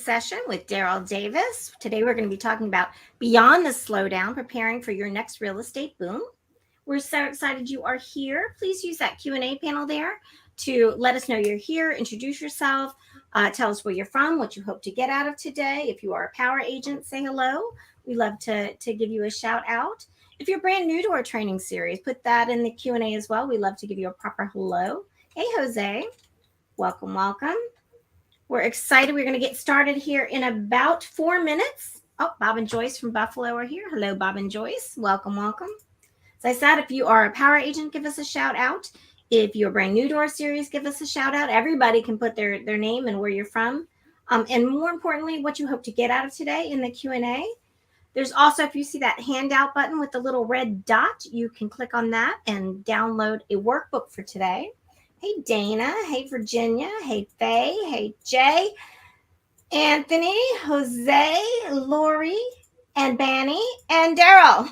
session with Darryl Davis. Today we're going to be talking about beyond the slowdown, preparing for your next real estate boom. We're so excited you are here. Please use that Q&A panel there to let us know you're here, introduce yourself, tell us where you're from, what you hope to get out of today. If you are a power agent, say hello. We love to give you a shout out. If you're brand new to our training series, put that in the Q&A as well. We love to give you a proper hello. Hey, Jose. Welcome, welcome. We're excited. We're going to get started here in about 4 minutes. Oh, Bob and Joyce from Buffalo are here. Hello, Bob and Joyce. Welcome, welcome. As I said, if you are a power agent, give us a shout out. If you're brand new to our series, give us a shout out. Everybody can put their name and where you're from. And more importantly, what you hope to get out of today in the Q&A. There's also, if you see that handout button with the little red dot, you can click on that and download a workbook for today. Hey, Dana. Hey, Virginia. Hey, Faye. Hey, Jay. Anthony, Jose, Lori, and Banny, and Darryl.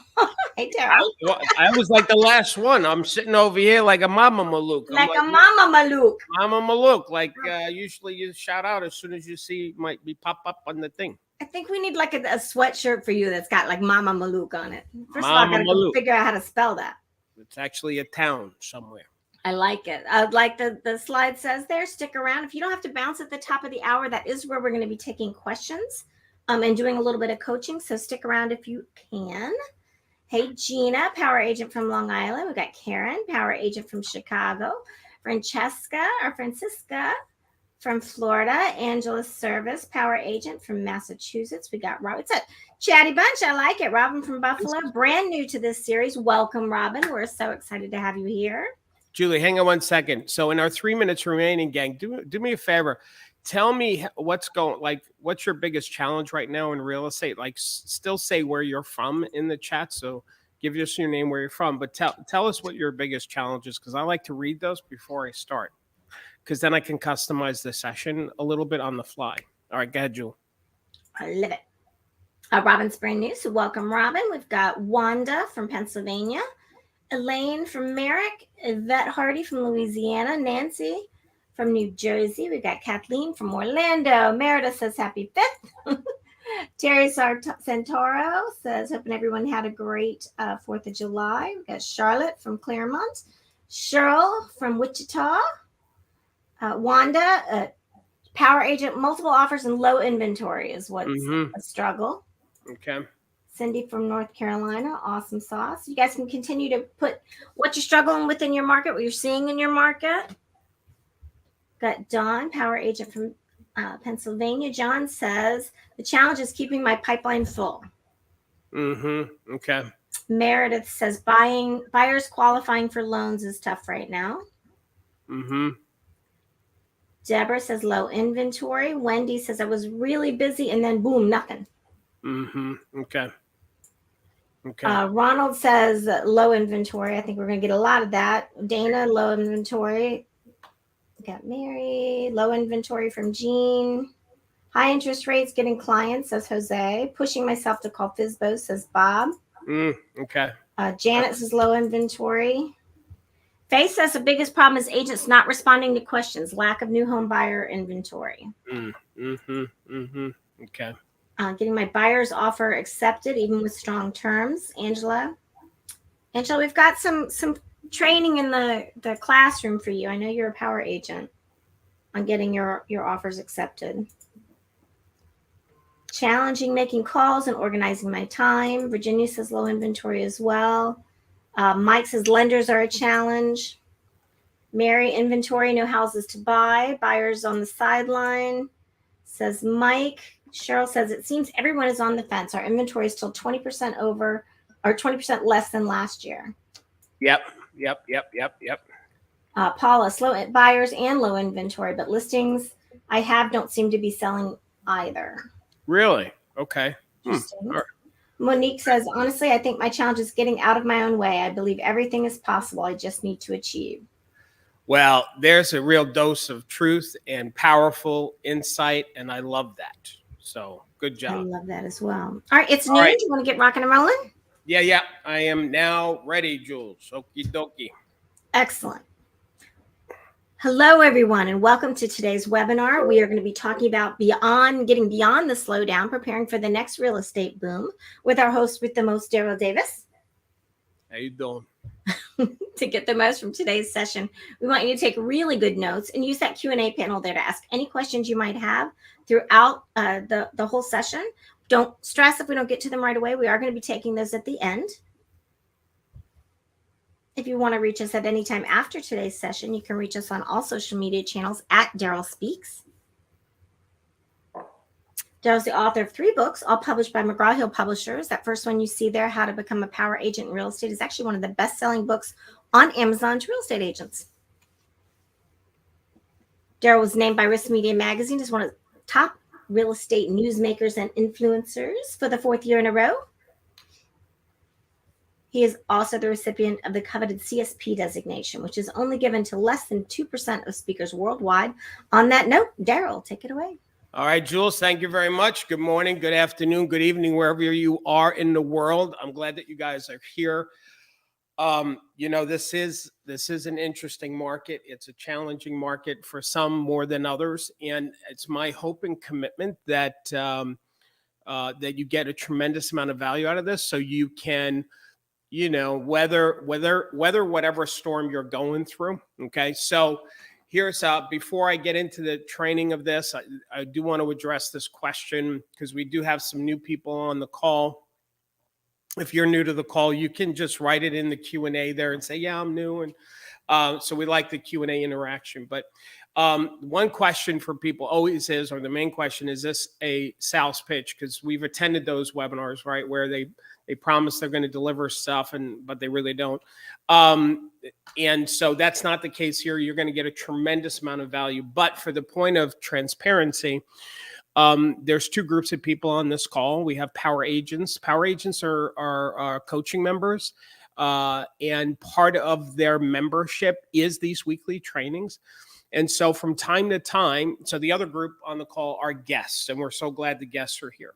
Hey, Darryl. I was like the last one. I'm sitting over here like a Mama Malouk. Like a Mama Malouk. Mama Malouk. Like usually you shout out as soon as you see might be pop up on the thing. I think we need like a sweatshirt for you that's got like Mama Malouk on it. First of all, I got to figure out how to spell that. It's actually a town somewhere. I like it. Like the slide says there, stick around. If you don't have to bounce at the top of the hour, that is where we're going to be taking questions and doing a little bit of coaching. So stick around if you can. Hey, Gina, power agent from Long Island. We got Karen, power agent from Chicago. Francesca from Florida. Angela Service, power agent from Massachusetts. We got Robin. It's a chatty bunch. I like it. Robin from Buffalo, brand new to this series. Welcome, Robin. We're so excited to have you here. Julie, hang on 1 second. So in our 3 minutes remaining, gang, do me a favor. Tell me what's your biggest challenge right now in real estate? Like, still say where you're from in the chat. So give us your name, where you're from, but tell us what your biggest challenge is, because I like to read those before I start, because then I can customize the session a little bit on the fly. All right, go ahead, Julie. I love it. Robin's brand new, so welcome, Robin. We've got Wanda from Pennsylvania. Elaine from Merrick, Yvette Hardy from Louisiana, Nancy from New Jersey. We've got Kathleen from Orlando. Meredith says happy 5th. Terry Santoro says hoping everyone had a great 4th of July. We've got Charlotte from Claremont. Cheryl from Wichita. Wanda, power agent, multiple offers and low inventory is what's a struggle. Okay. Cindy from North Carolina, awesome sauce. You guys can continue to put what you're struggling with in your market, what you're seeing in your market. Got Dawn, power agent from Pennsylvania. John says, the challenge is keeping my pipeline full. Okay. Meredith says, buyers qualifying for loans is tough right now. Deborah says, low inventory. Wendy says, I was really busy and then boom, nothing. Okay. Ronald says low inventory. I think we're going to get a lot of that. Dana, low inventory. We got Mary, low inventory from Jean. High interest rates, getting clients, says Jose. Pushing myself to call FSBO, says Bob. Okay. Janet says low inventory. Faye says the biggest problem is agents not responding to questions, lack of new home buyer inventory. Okay. Getting my buyer's offer accepted, even with strong terms. Angela, we've got some training in the classroom for you. I know you're a power agent on getting your offers accepted. Challenging making calls and organizing my time. Virginia says low inventory as well. Mike says lenders are a challenge. Mary, inventory, no houses to buy. Buyers on the sideline, says Mike. Cheryl says, it seems everyone is on the fence. Our inventory is still 20% over or 20% less than last year. Yep. Paula, slow buyers and low inventory, but listings I have don't seem to be selling either. Really? Okay. Right. Monique says, honestly, I think my challenge is getting out of my own way. I believe everything is possible. I just need to achieve. Well, there's a real dose of truth and powerful insight, and I love that. So good job. I love that as well. All right, it's noon. Right. Do you want to get rocking and rolling? Yeah. I am now ready, Jules. Okie dokie. Excellent. Hello, everyone, and welcome to today's webinar. We are going to be talking about getting beyond the slowdown, preparing for the next real estate boom with our host with the most, Darryl Davis. How you doing? To get the most from today's session, we want you to take really good notes and use that Q&A panel there to ask any questions you might have throughout the whole session. Don't stress if we don't get to them right away. We are going to be taking those at the end. If you want to reach us at any time after today's session, you can reach us on all social media channels at Darryl Speaks. Darryl's the author of 3 books, all published by McGraw-Hill Publishers. That first one you see there, How to Become a Power Agent in Real Estate, is actually one of the best-selling books on Amazon to real estate agents. Darryl was named by Risk Media Magazine as one of the top real estate newsmakers and influencers for the 4th year in a row. He is also the recipient of the coveted CSP designation, which is only given to less than 2% of speakers worldwide. On that note, Darryl, take it away. All right, Jules, thank you very much. Good morning, good afternoon, good evening, wherever you are in the world. I'm glad that you guys are here. This is an interesting market. It's a challenging market for some more than others. And it's my hope and commitment that that you get a tremendous amount of value out of this so you can weather whatever storm you're going through. Okay. So here's before I get into the training of this, I do want to address this question because we do have some new people on the call. If you're new to the call, you can just write it in the Q&A there and say, yeah, I'm new. And so we like the Q&A interaction. But one question for people always is, or the main question, is this a sales pitch? Because we've attended those webinars, right, where they promise they're going to deliver stuff, but they really don't. And so that's not the case here. You're going to get a tremendous amount of value. But for the point of transparency, there's 2 groups of people on this call. We have power agents. Power agents are coaching members, and part of their membership is these weekly trainings. And so from time to time, so the other group on the call are guests, and we're so glad the guests are here.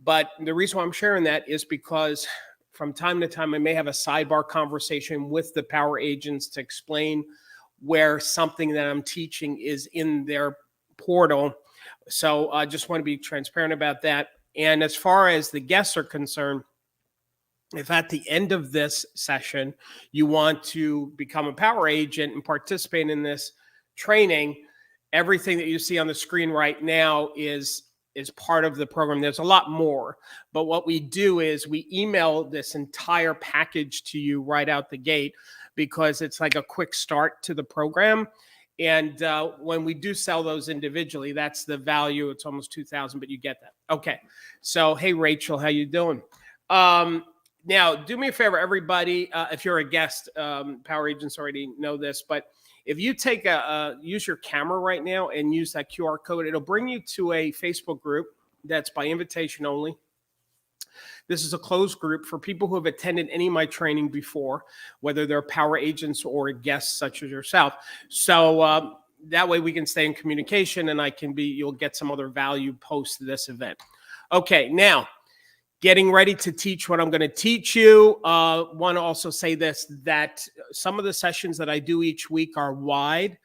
But the reason why I'm sharing that is because from time to time, I may have a sidebar conversation with the power agents to explain where something that I'm teaching is in their portal. So I just want to be transparent about that. And as far as the guests are concerned, if at the end of this session, you want to become a power agent and participate in this training, everything that you see on the screen right now is part of the program. There's a lot more, but what we do is we email this entire package to you right out the gate because it's like a quick start to the program. And when we do sell those individually, that's the value. It's almost $2,000, but you get that. Okay. So, hey, Rachel, how you doing? Now, do me a favor, everybody. If you're a guest, power agents already know this, but if you use your camera right now and use that QR code, it'll bring you to a Facebook group that's by invitation only. This is a closed group for people who have attended any of my training before, whether they're power agents or guests such as yourself. So that way we can stay in communication and you'll get some other value post this event. Okay, now getting ready to teach what I'm going to teach you. Want to also say this, that some of the sessions that I do each week are wide.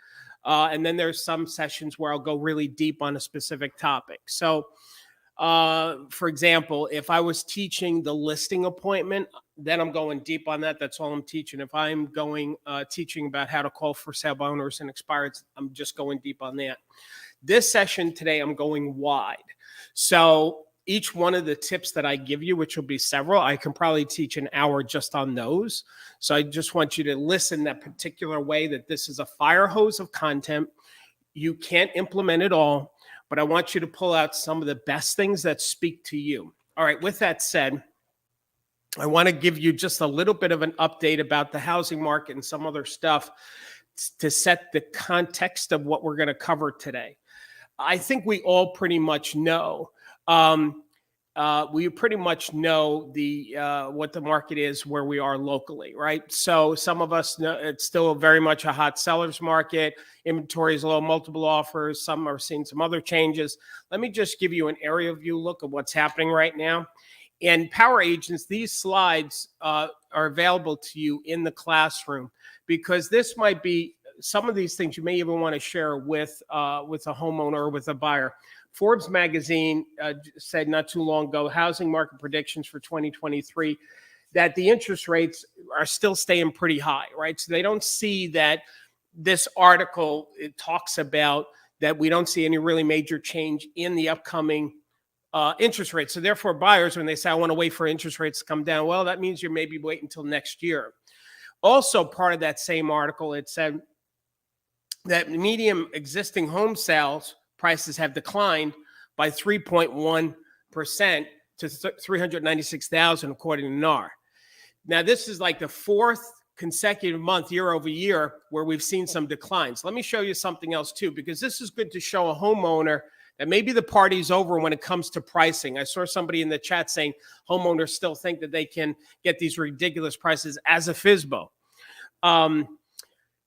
And then there's some sessions where I'll go really deep on a specific topic. So for example, if I was teaching the listing appointment, then I'm going deep on that. That's all I'm teaching. If I'm going teaching about how to call for sale by owners and expireds, I'm just going deep on that. This session today, I'm going wide. So each one of the tips that I give you, which will be several, I can probably teach an hour just on those. So I just want you to listen that particular way, that this is a fire hose of content. You can't implement it all, but I want you to pull out some of the best things that speak to you. All right, with that said, I want to give you just a little bit of an update about the housing market and some other stuff to set the context of what we're going to cover today. I think we all pretty much know. We pretty much know what the market is where we are locally, right? So some of us know it's still very much a hot seller's market. Inventory is low, multiple offers. Some are seeing some other changes. Let me just give you an area view look of what's happening right now. And power agents, these slides are available to you in the classroom because this might be some of these things you may even want to share with a homeowner or with a buyer. Forbes magazine said not too long ago, housing market predictions for 2023, that the interest rates are still staying pretty high, right? So they don't see that. This article, it talks about that we don't see any really major change in the upcoming interest rates. So therefore, buyers, when they say, I want to wait for interest rates to come down, well, that means you're maybe waiting until next year. Also, part of that same article, it said that median existing home sales prices have declined by 3.1% to 396,000, according to NAR. Now, this is like the fourth consecutive month, year over year, where we've seen some declines. Let me show you something else too, because this is good to show a homeowner that maybe the party's over when it comes to pricing. I saw somebody in the chat saying homeowners still think that they can get these ridiculous prices as a FSBO.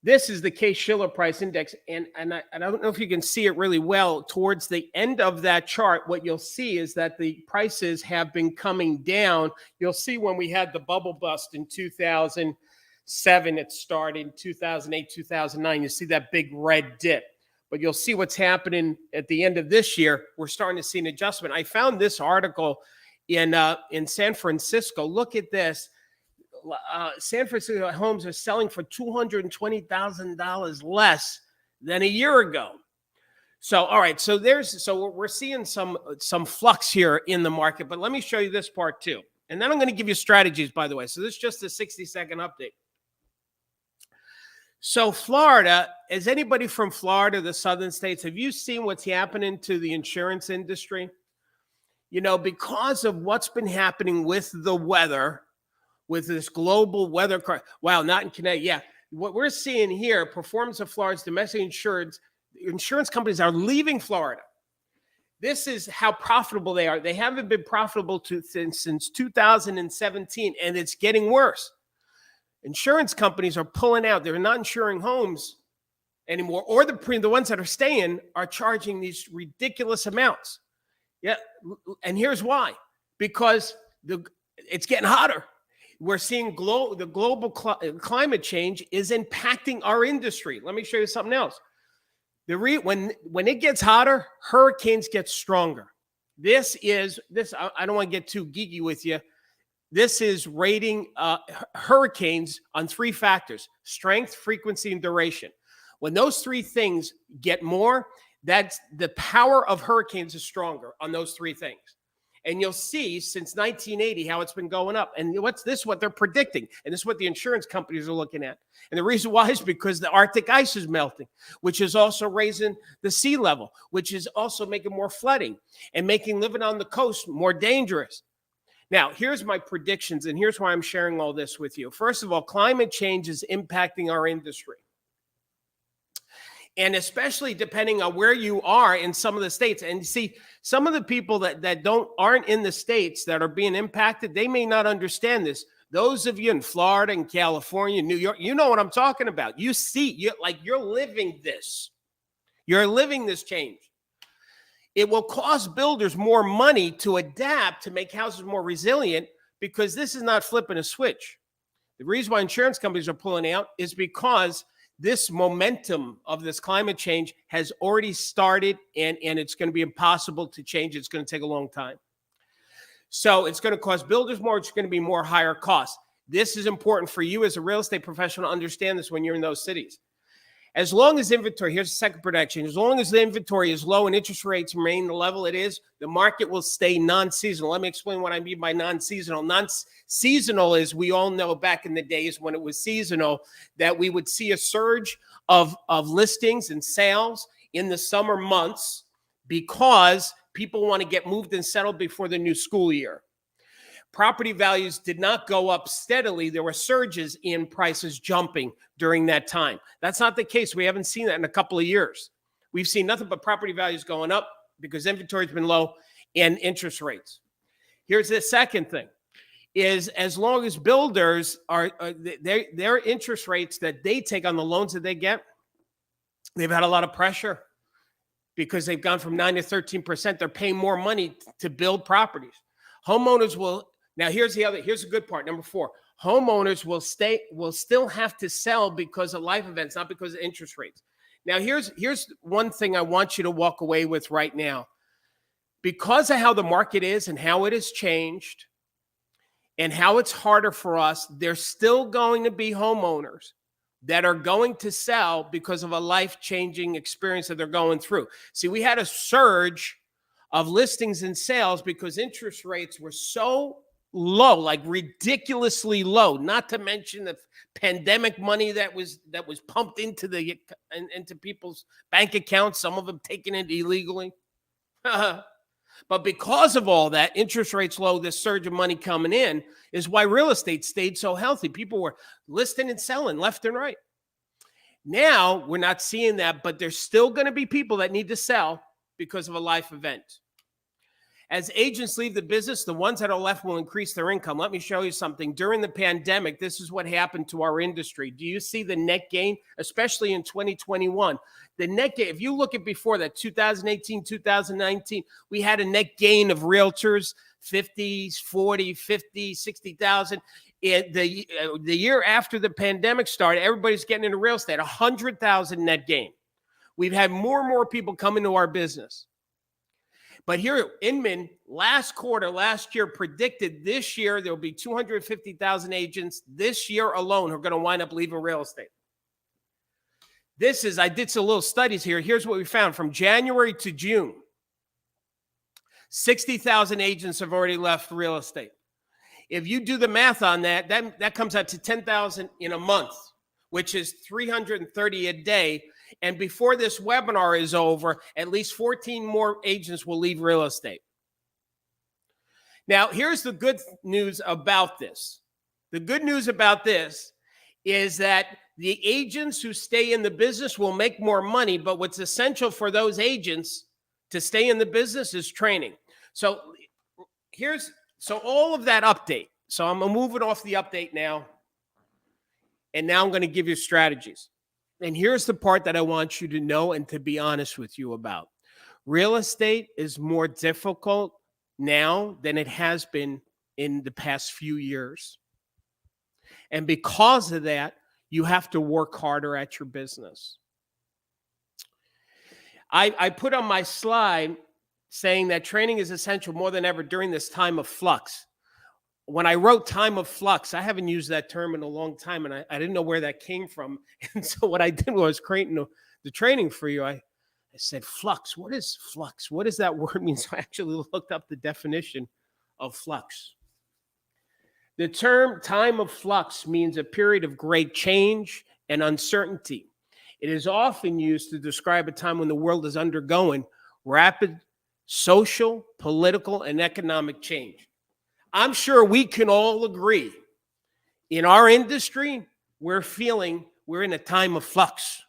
This is the Case-Shiller price index, and I don't know if you can see it really well. Towards the end of that chart, what you'll see is that the prices have been coming down. You'll see when we had the bubble bust in 2007, it started 2008, 2009. You see that big red dip. But you'll see what's happening at the end of this year. We're starting to see an adjustment. I found this article in San Francisco. Look at this. San Francisco homes are selling for $220,000 less than a year ago. So, all right. So we're seeing some flux here in the market. But let me show you this part too. And then I'm going to give you strategies, by the way. So this is just a 60-second update. So Florida, is anybody from Florida, the southern states, have you seen what's happening to the insurance industry? You know, because of what's been happening with the weather, with this global weather. Wow, not in Connecticut. Yeah, what we're seeing here, performance of Florida's domestic insurance companies are leaving Florida. This is how profitable they are. They haven't been profitable since 2017, and it's getting worse. Insurance companies are pulling out. They're not insuring homes anymore, or the ones that are staying are charging these ridiculous amounts. Yeah, and here's why. Because it's getting hotter. We're seeing the global climate change is impacting our industry. Let me show you something else. When it gets hotter, hurricanes get stronger. I don't want to get too geeky with you. This is rating hurricanes on three factors: strength, frequency, and duration. When those three things get more, that's the power of hurricanes is stronger on those three things. And you'll see since 1980 how it's been going up. And what they're predicting. And this is what the insurance companies are looking at. And the reason why is because the Arctic ice is melting, which is also raising the sea level, which is also making more flooding and making living on the coast more dangerous. Now, here's my predictions, and here's why I'm sharing all this with you. First of all, climate change is impacting our industry. And especially depending on where you are in some of the states. And see, some of the people that aren't in the states that are being impacted, they may not understand this. Those of you in Florida and California, New York, you know what I'm talking about. You see, you're living this. You're living this change. It will cost builders more money to adapt to make houses more resilient, because this is not flipping a switch. The reason why insurance companies are pulling out is because this momentum of this climate change has already started, and it's going to be impossible to change. It's going to take a long time. So it's going to cost builders more. It's going to be more higher costs. This is important for you as a real estate professional to understand this when you're in those cities. As long as inventory, here's the second prediction, as long as the inventory is low and interest rates remain the level it is, the market will stay non-seasonal. Let me explain what I mean by non-seasonal. Non-seasonal is, we all know back in the days when it was seasonal, that we would see a surge of listings and sales in the summer months because people want to get moved and settled before the new school year. Property values did not go up steadily. There were surges in prices jumping during that time. That's not the case. We haven't seen that in a couple of years. We've seen nothing but property values going up because inventory's been low and interest rates. Here's the second thing, is as long as builders are, their interest rates that they take on the loans that they get, they've had a lot of pressure because they've gone from 9 to 13%. They're paying more money to build properties. Homeowners will. Now, here's a good part. Number 4, Homeowners will still have to sell because of life events, not because of interest rates. Now, here's one thing I want you to walk away with right now. Because of how the market is and how it has changed and how it's harder for us, there's still going to be homeowners that are going to sell because of a life-changing experience that they're going through. See, we had a surge of listings and sales because interest rates were so low, like ridiculously low, not to mention the pandemic money that was pumped into people's bank accounts, some of them taking it illegally. But because of all that, interest rates low, this surge of money coming in is why real estate stayed so healthy. People were listing and selling left and right. Now we're not seeing that, but there's still going to be people that need to sell because of a life event. As agents leave the business, the ones that are left will increase their income. Let me show you something. During the pandemic, this is what happened to our industry. Do you see the net gain, especially in 2021? The net gain, if you look at before that, 2018, 2019, we had a net gain of realtors, 50, 40, 50, 60,000. The year after the pandemic started, everybody's getting into real estate, 100,000 net gain. We've had more and more people come into our business. But here, Inman, last year, predicted this year there will be 250,000 agents this year alone who are going to wind up leaving real estate. I did some little studies here. Here's what we found. From January to June, 60,000 agents have already left real estate. If you do the math on that, that comes out to 10,000 in a month, which is 330 a day. And before this webinar is over, at least 14 more agents will leave real estate. Now, here's the good news about this. The good news about this is that the agents who stay in the business will make more money, but what's essential for those agents to stay in the business is training. So all of that update. So I'm moving off the update now, and now I'm going to give you strategies. And here's the part that I want you to know and to be honest with you about. Real estate is more difficult now than it has been in the past few years. And because of that, you have to work harder at your business. I put on my slide saying that training is essential more than ever during this time of flux. When I wrote time of flux, I haven't used that term in a long time, and I didn't know where that came from. And so what I did was creating the training for you. I said, flux. What is flux? What does that word mean? So I actually looked up the definition of flux. The term time of flux means a period of great change and uncertainty. It is often used to describe a time when the world is undergoing rapid social, political, and economic change. I'm sure we can all agree in our industry, we're in a time of flux.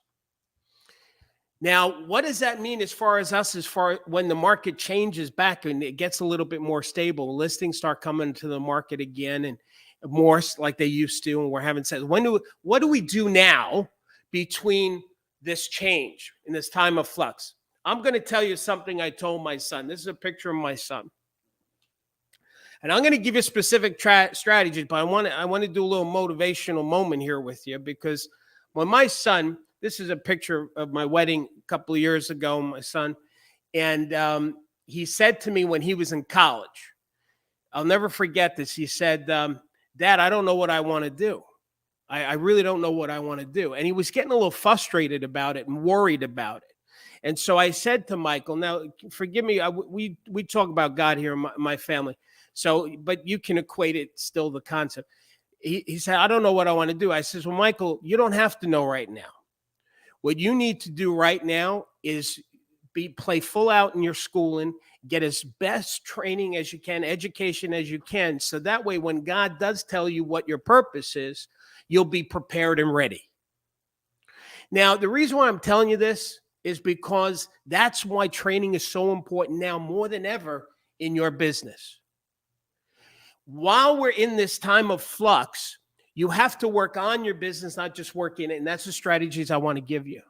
Now, what does that mean as far as when the market changes back and it gets a little bit more stable, listings start coming to the market again and more like they used to, and we're having sales. What do we do now between this change in this time of flux? I'm going to tell you something I told my son. This is a picture of my son. And I'm going to give you specific strategies, but I want to do a little motivational moment here with you, because when my son, this is a picture of my wedding a couple of years ago, my son, and he said to me when he was in college, I'll never forget this. He said, Dad, I don't know what I want to do. I really don't know what I want to do. And he was getting a little frustrated about it and worried about it. And so I said to Michael, now, forgive me, we talk about God here in my family. So, but you can equate it still the concept. He said, I don't know what I want to do. I says, well, Michael, you don't have to know right now. What you need to do right now is play full out in your schooling, get as best training as you can, education as you can. So that way, when God does tell you what your purpose is, you'll be prepared and ready. Now, the reason why I'm telling you this is because that's why training is so important now more than ever in your business. While we're in this time of flux, you have to work on your business, not just work in it. And that's the strategies I want to give you.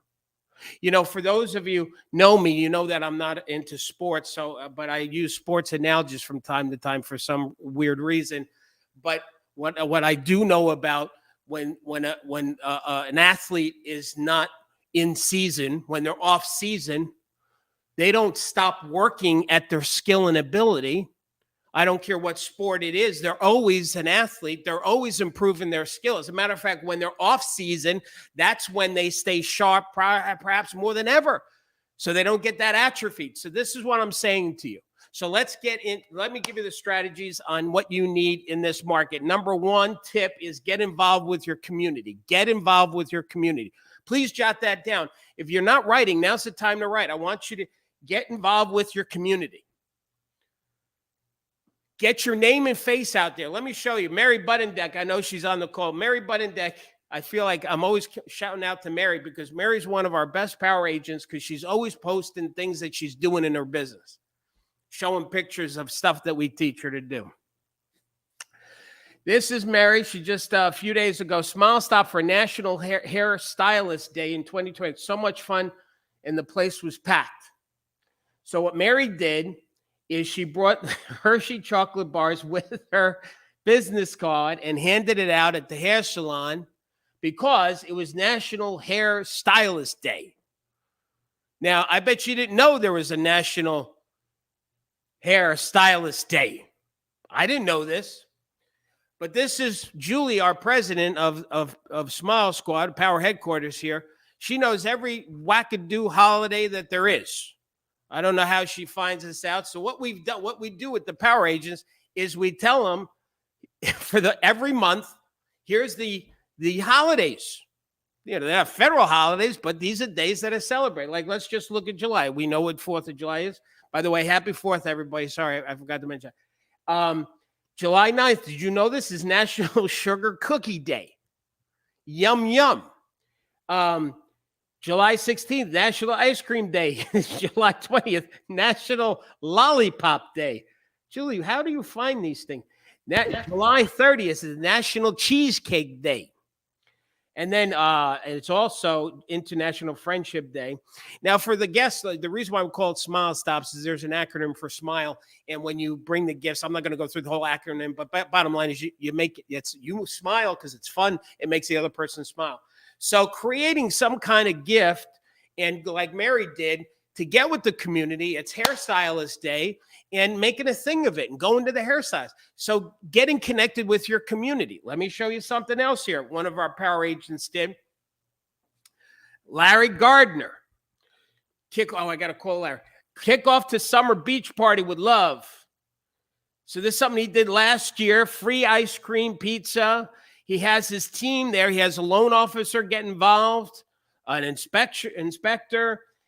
You know, for those of you know me, you know that I'm not into sports. So, but I use sports analogies from time to time for some weird reason. But What I do know about when an athlete is not in season, when they're off season, they don't stop working at their skill and ability. I don't care what sport it is. They're always an athlete. They're always improving their skill. As a matter of fact, when they're off season, that's when they stay sharp, perhaps more than ever. So they don't get that atrophy. So this is what I'm saying to you. So let's get in. Let me give you the strategies on what you need in this market. Number one tip is get involved with your community. Get involved with your community. Please jot that down. If you're not writing, now's the time to write. I want you to get involved with your community. Get your name and face out there. Let me show you. Mary Buddendeck, I know she's on the call. Mary Buddendeck, I feel like I'm always shouting out to Mary because Mary's one of our best power agents because she's always posting things that she's doing in her business, showing pictures of stuff that we teach her to do. This is Mary. She just a few days ago, Smile Stop for National Hair Stylist Day in 2020. It's so much fun, and the place was packed. So what Mary did is she brought Hershey chocolate bars with her business card and handed it out at the hair salon because it was National Hair Stylist Day. Now, I bet you didn't know there was a National Hair Stylist Day. I didn't know this. But this is Julie, our president of Smile Squad, Power Headquarters here. She knows every wackadoo holiday that there is. I don't know how she finds this out. So what we've done, what we do with the power agents is we tell them for every month, here's the holidays. You know, they have federal holidays, but these are days that are celebrated. Like, let's just look at July. We know what 4th of July is. By the way, happy 4th, everybody. Sorry, I forgot to mention. July 9th, did you know this is National Sugar Cookie Day? Yum, yum. July 16th, National Ice Cream Day. July 20th, National Lollipop Day. Julie, how do you find these things? July 30th is National Cheesecake Day. And then it's also International Friendship Day. Now, for the guests, the reason why we call it Smile Stops is there's an acronym for SMILE. And when you bring the gifts, I'm not going to go through the whole acronym, but bottom line is you make it, you smile because it's fun. It makes the other person smile. So creating some kind of gift, and like Mary did, to get with the community, it's Hairstylist Day, and making a thing of it and going to the hairstylist. So getting connected with your community. Let me show you something else here. One of our power agents did. Larry Gardner. I got to call Larry. Kick off to summer beach party with love. So this is something he did last year. Free ice cream, pizza. He has his team there. He has a loan officer get involved, an inspector,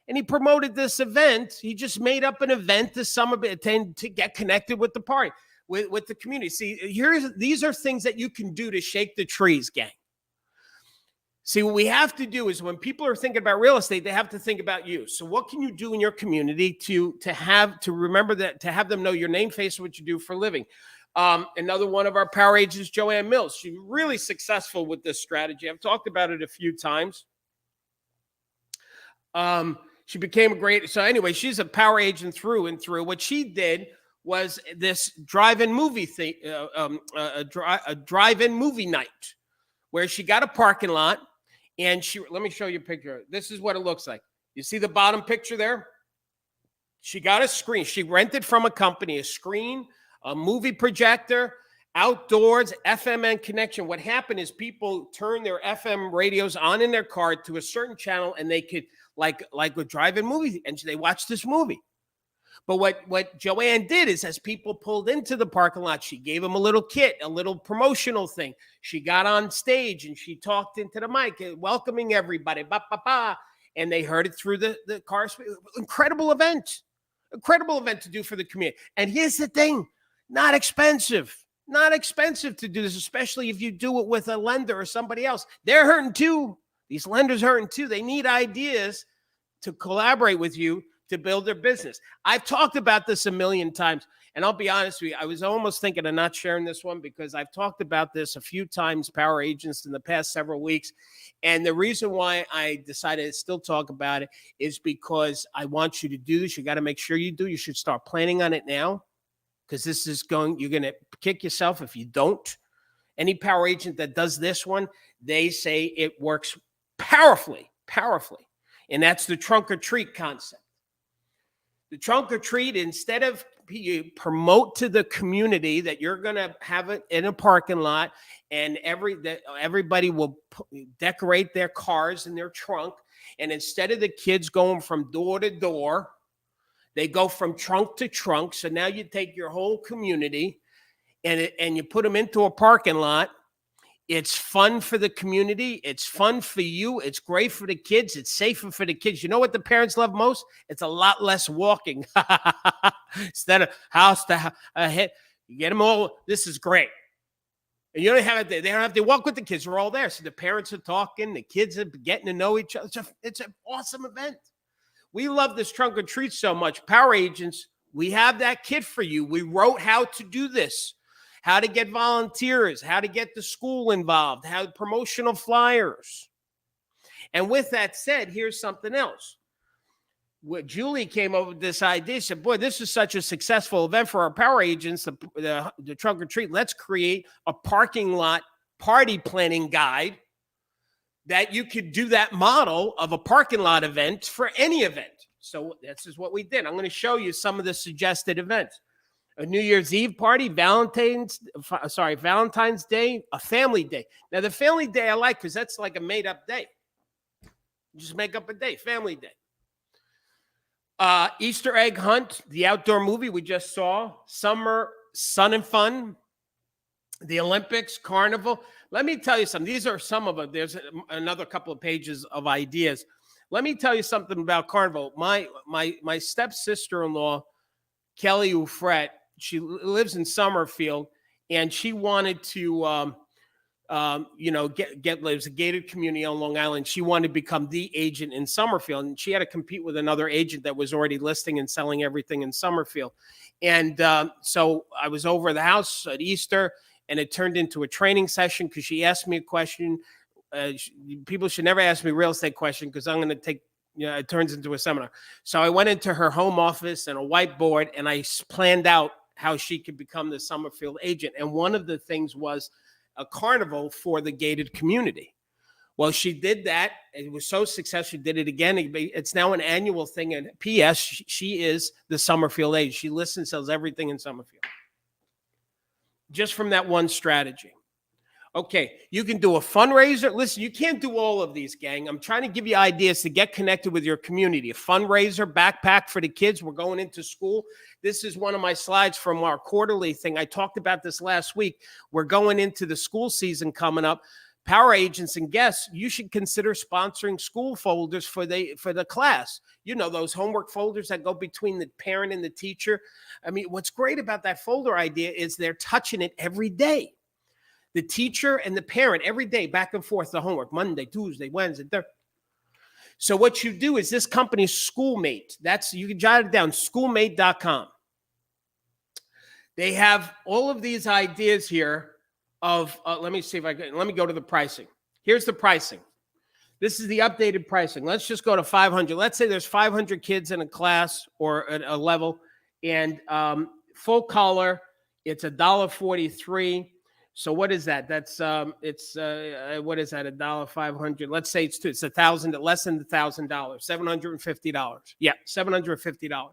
and he promoted this event. He just made up an event this summer to get connected with the party, with the community. See, these are things that you can do to shake the trees, gang. See, what we have to do is when people are thinking about real estate, they have to think about you. So what can you do in your community to have them know your name, face, what you do for a living? Another one of our power agents, Joanne Mills. She's really successful with this strategy. I've talked about it a few times. She became a great. So anyway, she's a power agent through and through. What she did was this drive-in movie thing, a drive-in movie night, where she got a parking lot, and let me show you a picture. This is what it looks like. You see the bottom picture there? She got a screen. She rented from a company a screen, a movie projector, outdoors, FMN connection. What happened is people turned their FM radios on in their car to a certain channel, and they could, like a drive-in movie, and they watched this movie. But what Joanne did is, as people pulled into the parking lot, she gave them a little kit, a little promotional thing. She got on stage and she talked into the mic, welcoming everybody, and they heard it through the car. Incredible event to do for the community. And here's the thing, not expensive to do this, especially if you do it with a lender or somebody else. They're hurting too. These lenders hurting too. They need ideas to collaborate with you to build their business. I've talked about this a million times, and I'll be honest with you, I was almost thinking of not sharing this one because I've talked about this a few times, power agents, in the past several weeks. And the reason why I decided to still talk about it is because I want you to do this. You got to make sure you do. You should start planning on it now, because you're going to kick yourself if you don't. Any power agent that does this one, they say it works powerfully. And that's the trunk or treat concept. The trunk or treat, instead of you promote to the community that you're going to have it in a parking lot and everybody will decorate their cars in their trunk. And instead of the kids going from door to door, they go from trunk to trunk. So now you take your whole community and you put them into a parking lot. It's fun for the community. It's fun for you. It's great for the kids. It's safer for the kids. You know what the parents love most? It's a lot less walking. Instead of house to head, you get them all. This is great. And you don't have they don't have to walk with the kids. We're all there. So the parents are talking. The kids are getting to know each other. It's an awesome event. We love this trunk or treat so much. Power agents, we have that kit for you. We wrote how to do this. How to get volunteers, how to get the school involved, how promotional flyers. And with that said, here's something else. What Julie came up with this idea, she said, boy, this is such a successful event for our power agents, the trunk or treat. Let's create a parking lot party planning guide that you could do that model of a parking lot event for any event. So this is what we did. I'm going to show you some of the suggested events. A New Year's Eve party, Valentine's Day, a family day. Now, the family day I like because that's like a made-up day. You just make up a day, family day. Easter egg hunt, the outdoor movie we just saw, summer sun and fun, the Olympics, carnival. Let me tell you something. These are some of them. There's another couple of pages of ideas. Let me tell you something about carnival. My stepsister-in-law, Kelly Ufret, she lives in Summerfield, and she wanted to, there's a gated community on Long Island. She wanted to become the agent in Summerfield, and she had to compete with another agent that was already listing and selling everything in Summerfield. And so I was over at the house at Easter, and it turned into a training session because she asked me a question. People should never ask me a real estate question because I'm going to take, it turns into a seminar. So I went into her home office and a whiteboard, and I planned out how she could become the Summerfield agent. And one of the things was a carnival for the gated community. Well, she did that. It was so successful. She did it again. It's now an annual thing. And P.S., she is the Summerfield agent. She lists and sells everything in Summerfield. Just from that one strategy. Okay, you can do a fundraiser. Listen, you can't do all of these, gang. I'm trying to give you ideas to get connected with your community. A fundraiser, backpack for the kids. We're going into school. This is one of my slides from our quarterly thing. I talked about this last week. We're going into the school season coming up. Power agents and guests, you should consider sponsoring school folders for the class. You know, those homework folders that go between the parent and the teacher. I mean, what's great about that folder idea is they're touching it every day. The teacher and the parent every day, back and forth, the homework, Monday, Tuesday, Wednesday, Thursday. So what you do is this company's Schoolmate. You can jot it down, schoolmate.com. They have all of these ideas here of, let me go to the pricing. Here's the pricing. This is the updated pricing. Let's just go to 500. Let's say there's 500 kids in a class or a level, and full color, it's $1.43. So what is that? That's what is that? $1,500. Let's say it's $1,000, less than $1,000, $750. Yeah, $750.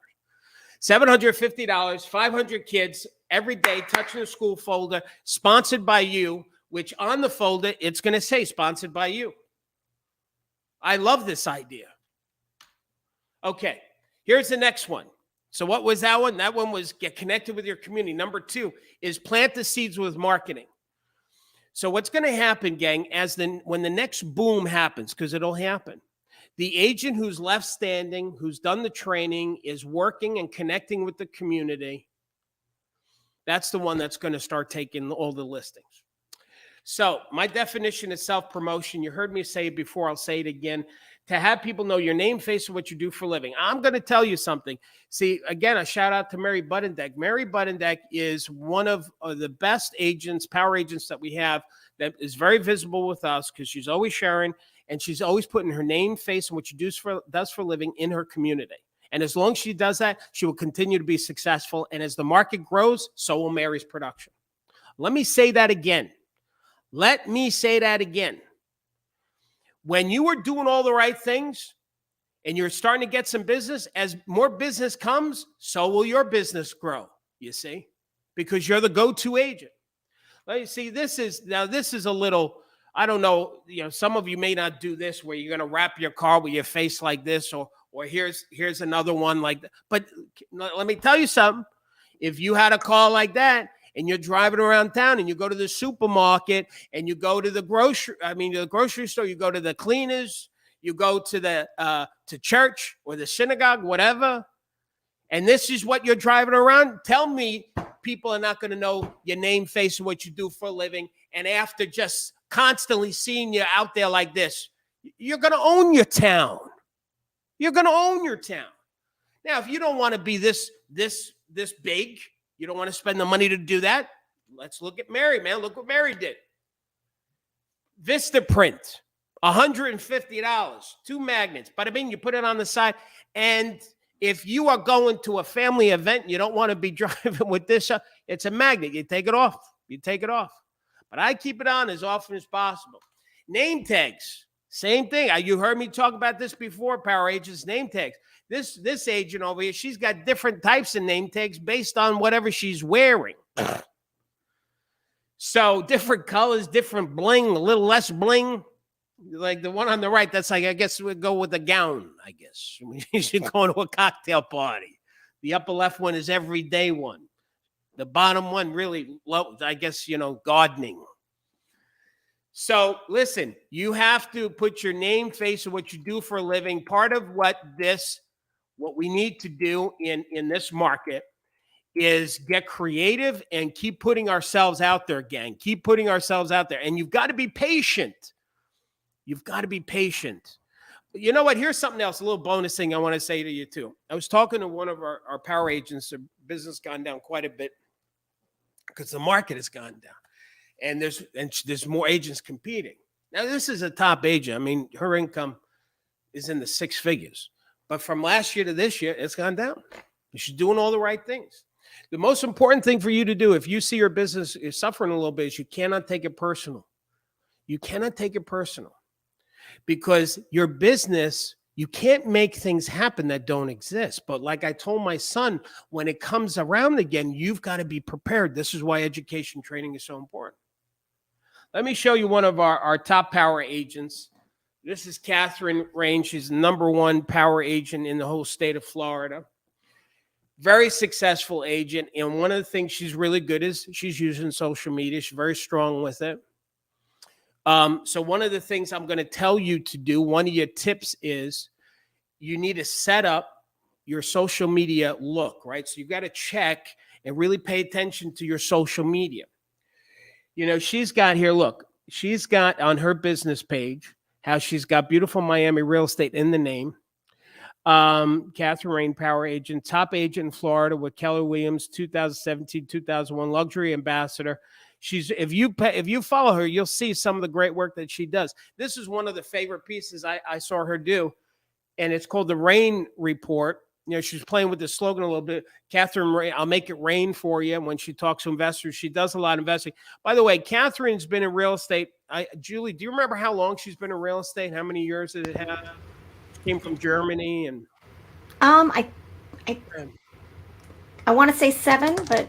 $750, 500 kids every day touching the school folder, sponsored by you, which on the folder, it's going to say sponsored by you. I love this idea. Okay, here's the next one. So what was that one? That one was get connected with your community. Number 2 is plant the seeds with marketing. So what's going to happen, gang, when the next boom happens, because it'll happen, the agent who's left standing, who's done the training, is working and connecting with the community. That's the one that's going to start taking all the listings. So my definition is self-promotion. You heard me say it before. I'll say it again. To have people know your name, face, and what you do for a living. I'm going to tell you something. See, again, a shout out to Mary Buddendeck. Mary Buddendeck is one of the best agents, power agents that we have, that is very visible with us because she's always sharing and she's always putting her name, face, and what she does for a living in her community. And as long as she does that, she will continue to be successful. And as the market grows, so will Mary's production. Let me say that again. Let me say that again. When you are doing all the right things and you're starting to get some business, as more business comes, so will your business grow, you see, because you're the go-to agent. You see, this is a little, I don't know, some of you may not do this where you're going to wrap your car with your face like this, or here's another one like that. But let me tell you something. If you had a car like that and you're driving around town and you go to the supermarket and you go to the grocery store, you go to the cleaners, you go to the to church or the synagogue, whatever, and this is what you're driving around, tell me people are not going to know your name, face, and what you do for a living. And after just constantly seeing you out there like this, you're going to own your town. You're going to own your town. Now, if you don't want to be this big, you don't want to spend the money to do that, let's look at Mary, man. Look what Mary did. Vistaprint, $150, 2 magnets. But I mean, you put it on the side. And if you are going to a family event, you don't want to be driving with this. It's a magnet. You take it off. But I keep it on as often as possible. Name tags, same thing. You heard me talk about this before, Power Agents, name tags. This agent over here, she's got different types of name tags based on whatever she's wearing. So different colors, different bling, a little less bling. Like the one on the right, that's like, I guess we'd go with a gown, I guess. You should go to a cocktail party. The upper left one is everyday one. The bottom one really low, I guess, gardening. So listen, you have to put your name, face, and what you do for a living. Part of what we need to do in this market is get creative and keep putting ourselves out there, gang. Keep putting ourselves out there. And you've got to be patient. You've got to be patient. You know what? Here's something else, a little bonus thing I want to say to you too. I was talking to one of our power agents. Their business gone down quite a bit because the market has gone down. And there's more agents competing. Now, this is a top agent. I mean, her income is in the 6 figures. But from last year to this year, it's gone down. She's doing all the right things. The most important thing for you to do if you see your business is suffering a little bit is you cannot take it personal. You cannot take it personal. Because your business, you can't make things happen that don't exist. But like I told my son, when it comes around again, you've got to be prepared. This is why education training is so important. Let me show you one of our top power agents. This is Catherine Rain. She's the #1 power agent in the whole state of Florida. Very successful agent. And one of the things she's really good is she's using social media. She's very strong with it. So one of the things I'm going to tell you to do, one of your tips is you need to set up your social media look, right? So you've got to check and really pay attention to your social media. She's got here, look, she's got on her business page how she's got beautiful Miami real estate in the name. Catherine Rain, power agent, top agent in Florida with Keller Williams, 2017, 2001 luxury ambassador. If you follow her, you'll see some of the great work that she does. This is one of the favorite pieces I saw her do, and it's called the Rain Report. She's playing with the slogan a little bit. Catherine Rain, I'll make it rain for you. When she talks to investors, she does a lot of investing. By the way, Catherine's been in real estate. Julie, do you remember how long she's been in real estate? How many years did it have? Came from Germany and. I want to say 7, but.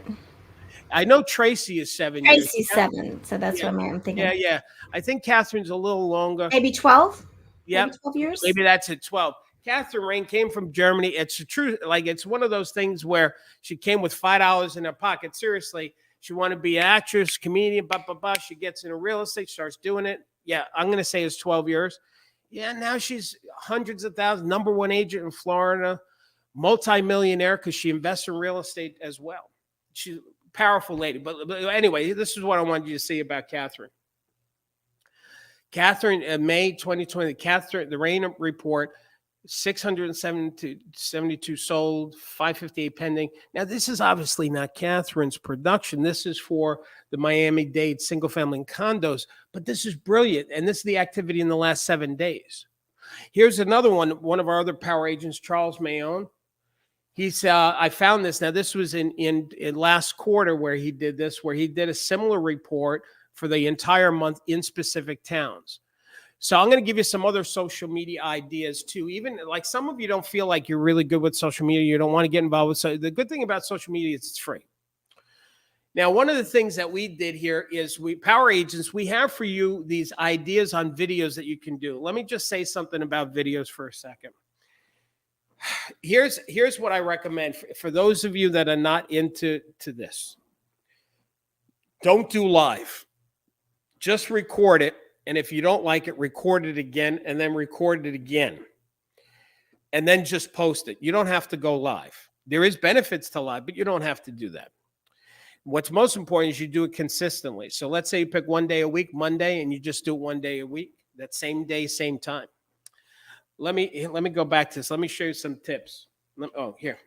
I know Tracy is 7 years. Tracy's 7, so that's what I'm thinking. Yeah. I think Catherine's a little longer. Maybe 12? Yeah. 12 years? Maybe that's at 12. Catherine Rain came from Germany. It's true. Like, it's one of those things where she came with $5 in her pocket. Seriously, she wanted to be an actress, comedian, She gets into real estate, starts doing it. Yeah, I'm going to say it's 12 years. Yeah, now she's hundreds of thousands, #1 agent in Florida, multi-millionaire because she invests in real estate as well. She's a powerful lady. But anyway, this is what I wanted you to see about Catherine. Catherine, in May 2020, the Rain Report, 672 sold, 558 pending. Now, this is obviously not Catherine's production. This is for the Miami-Dade single-family condos, but this is brilliant, and this is the activity in the last 7 days. Here's another one of our other power agents, Charles Mayon. I found this. Now, this was in last quarter where he did this, where he did a similar report for the entire month in specific towns. So I'm going to give you some other social media ideas too. Even like some of you don't feel like you're really good with social media. You don't want to get involved with. So the good thing about social media is it's free. Now, one of the things that we did here is Power Agents, we have for you these ideas on videos that you can do. Let me just say something about videos for a second. Here's what I recommend for those of you that are not into this. Don't do live. Just record it. And if you don't like it, record it again and then record it again. And then just post it. You don't have to go live. There is benefits to live, but you don't have to do that. What's most important is you do it consistently. So let's say you pick one day a week, Monday, and you just do it one day a week. That same day, same time. Let me go back to this. Let me show you some tips. Here.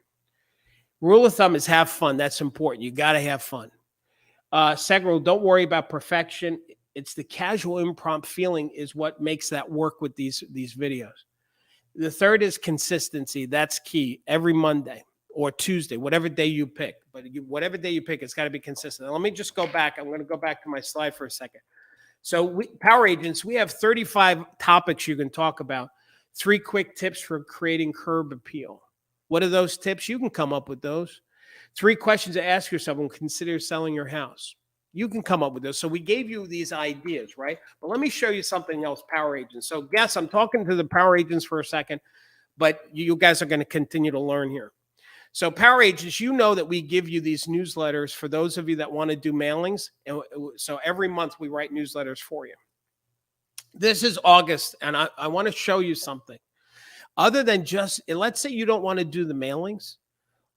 Rule of thumb is have fun. That's important. You got to have fun. Second rule, don't worry about perfection. It's the casual impromptu feeling is what makes that work with these videos. The third is consistency. That's key. Every Monday or Tuesday, whatever day you pick. But whatever day you pick, it's got to be consistent. Now, let me just go back. I'm going to go back to my slide for a second. So Power Agents, we have 35 topics you can talk about. 3 quick tips for creating curb appeal. What are those tips? You can come up with those. 3 questions to ask yourself when consider selling your house. You can come up with those. So we gave you these ideas, right? But let me show you something else, Power Agents. So guess I'm talking to the Power Agents for a second, but you guys are going to continue to learn here. So Power Agents, you know that we give you these newsletters for those of you that want to do mailings. And so every month we write newsletters for you. This is August, and I want to show you something. Other than just, let's say you don't want to do the mailings.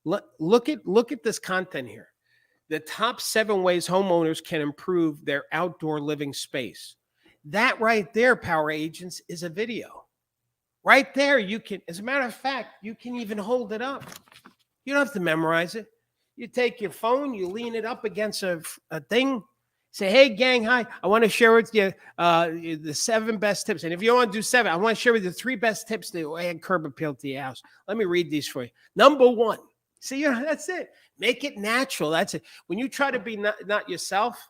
Look at this content here. The top 7 ways homeowners can improve their outdoor living space. That right there, Power Agents, is a video. Right there, you can, as a matter of fact, you can even hold it up. You don't have to memorize it. You take your phone, you lean it up against a thing, say, hey, gang, hi, I want to share with you the 7 best tips. And if you don't want to do 7, I want to share with you the 3 best tips to add curb appeal to your house. Let me read these for you. Number 1. See, that's it. Make it natural. That's it. When you try to be not yourself,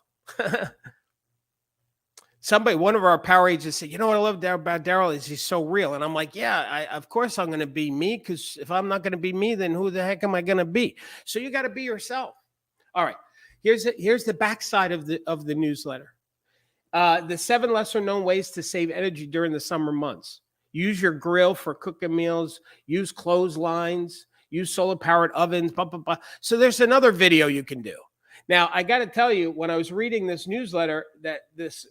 one of our Power Agents said, you know what I love about Darryl is he's so real. And I'm like, yeah, of course I'm going to be me, because if I'm not going to be me, then who the heck am I going to be? So you got to be yourself. All right. Here's the backside of the newsletter. The 7 lesser known ways to save energy during the summer months. Use your grill for cooking meals. Use clotheslines. Use solar-powered ovens, blah, blah, blah. So there's another video you can do. Now, I got to tell you, when I was reading this newsletter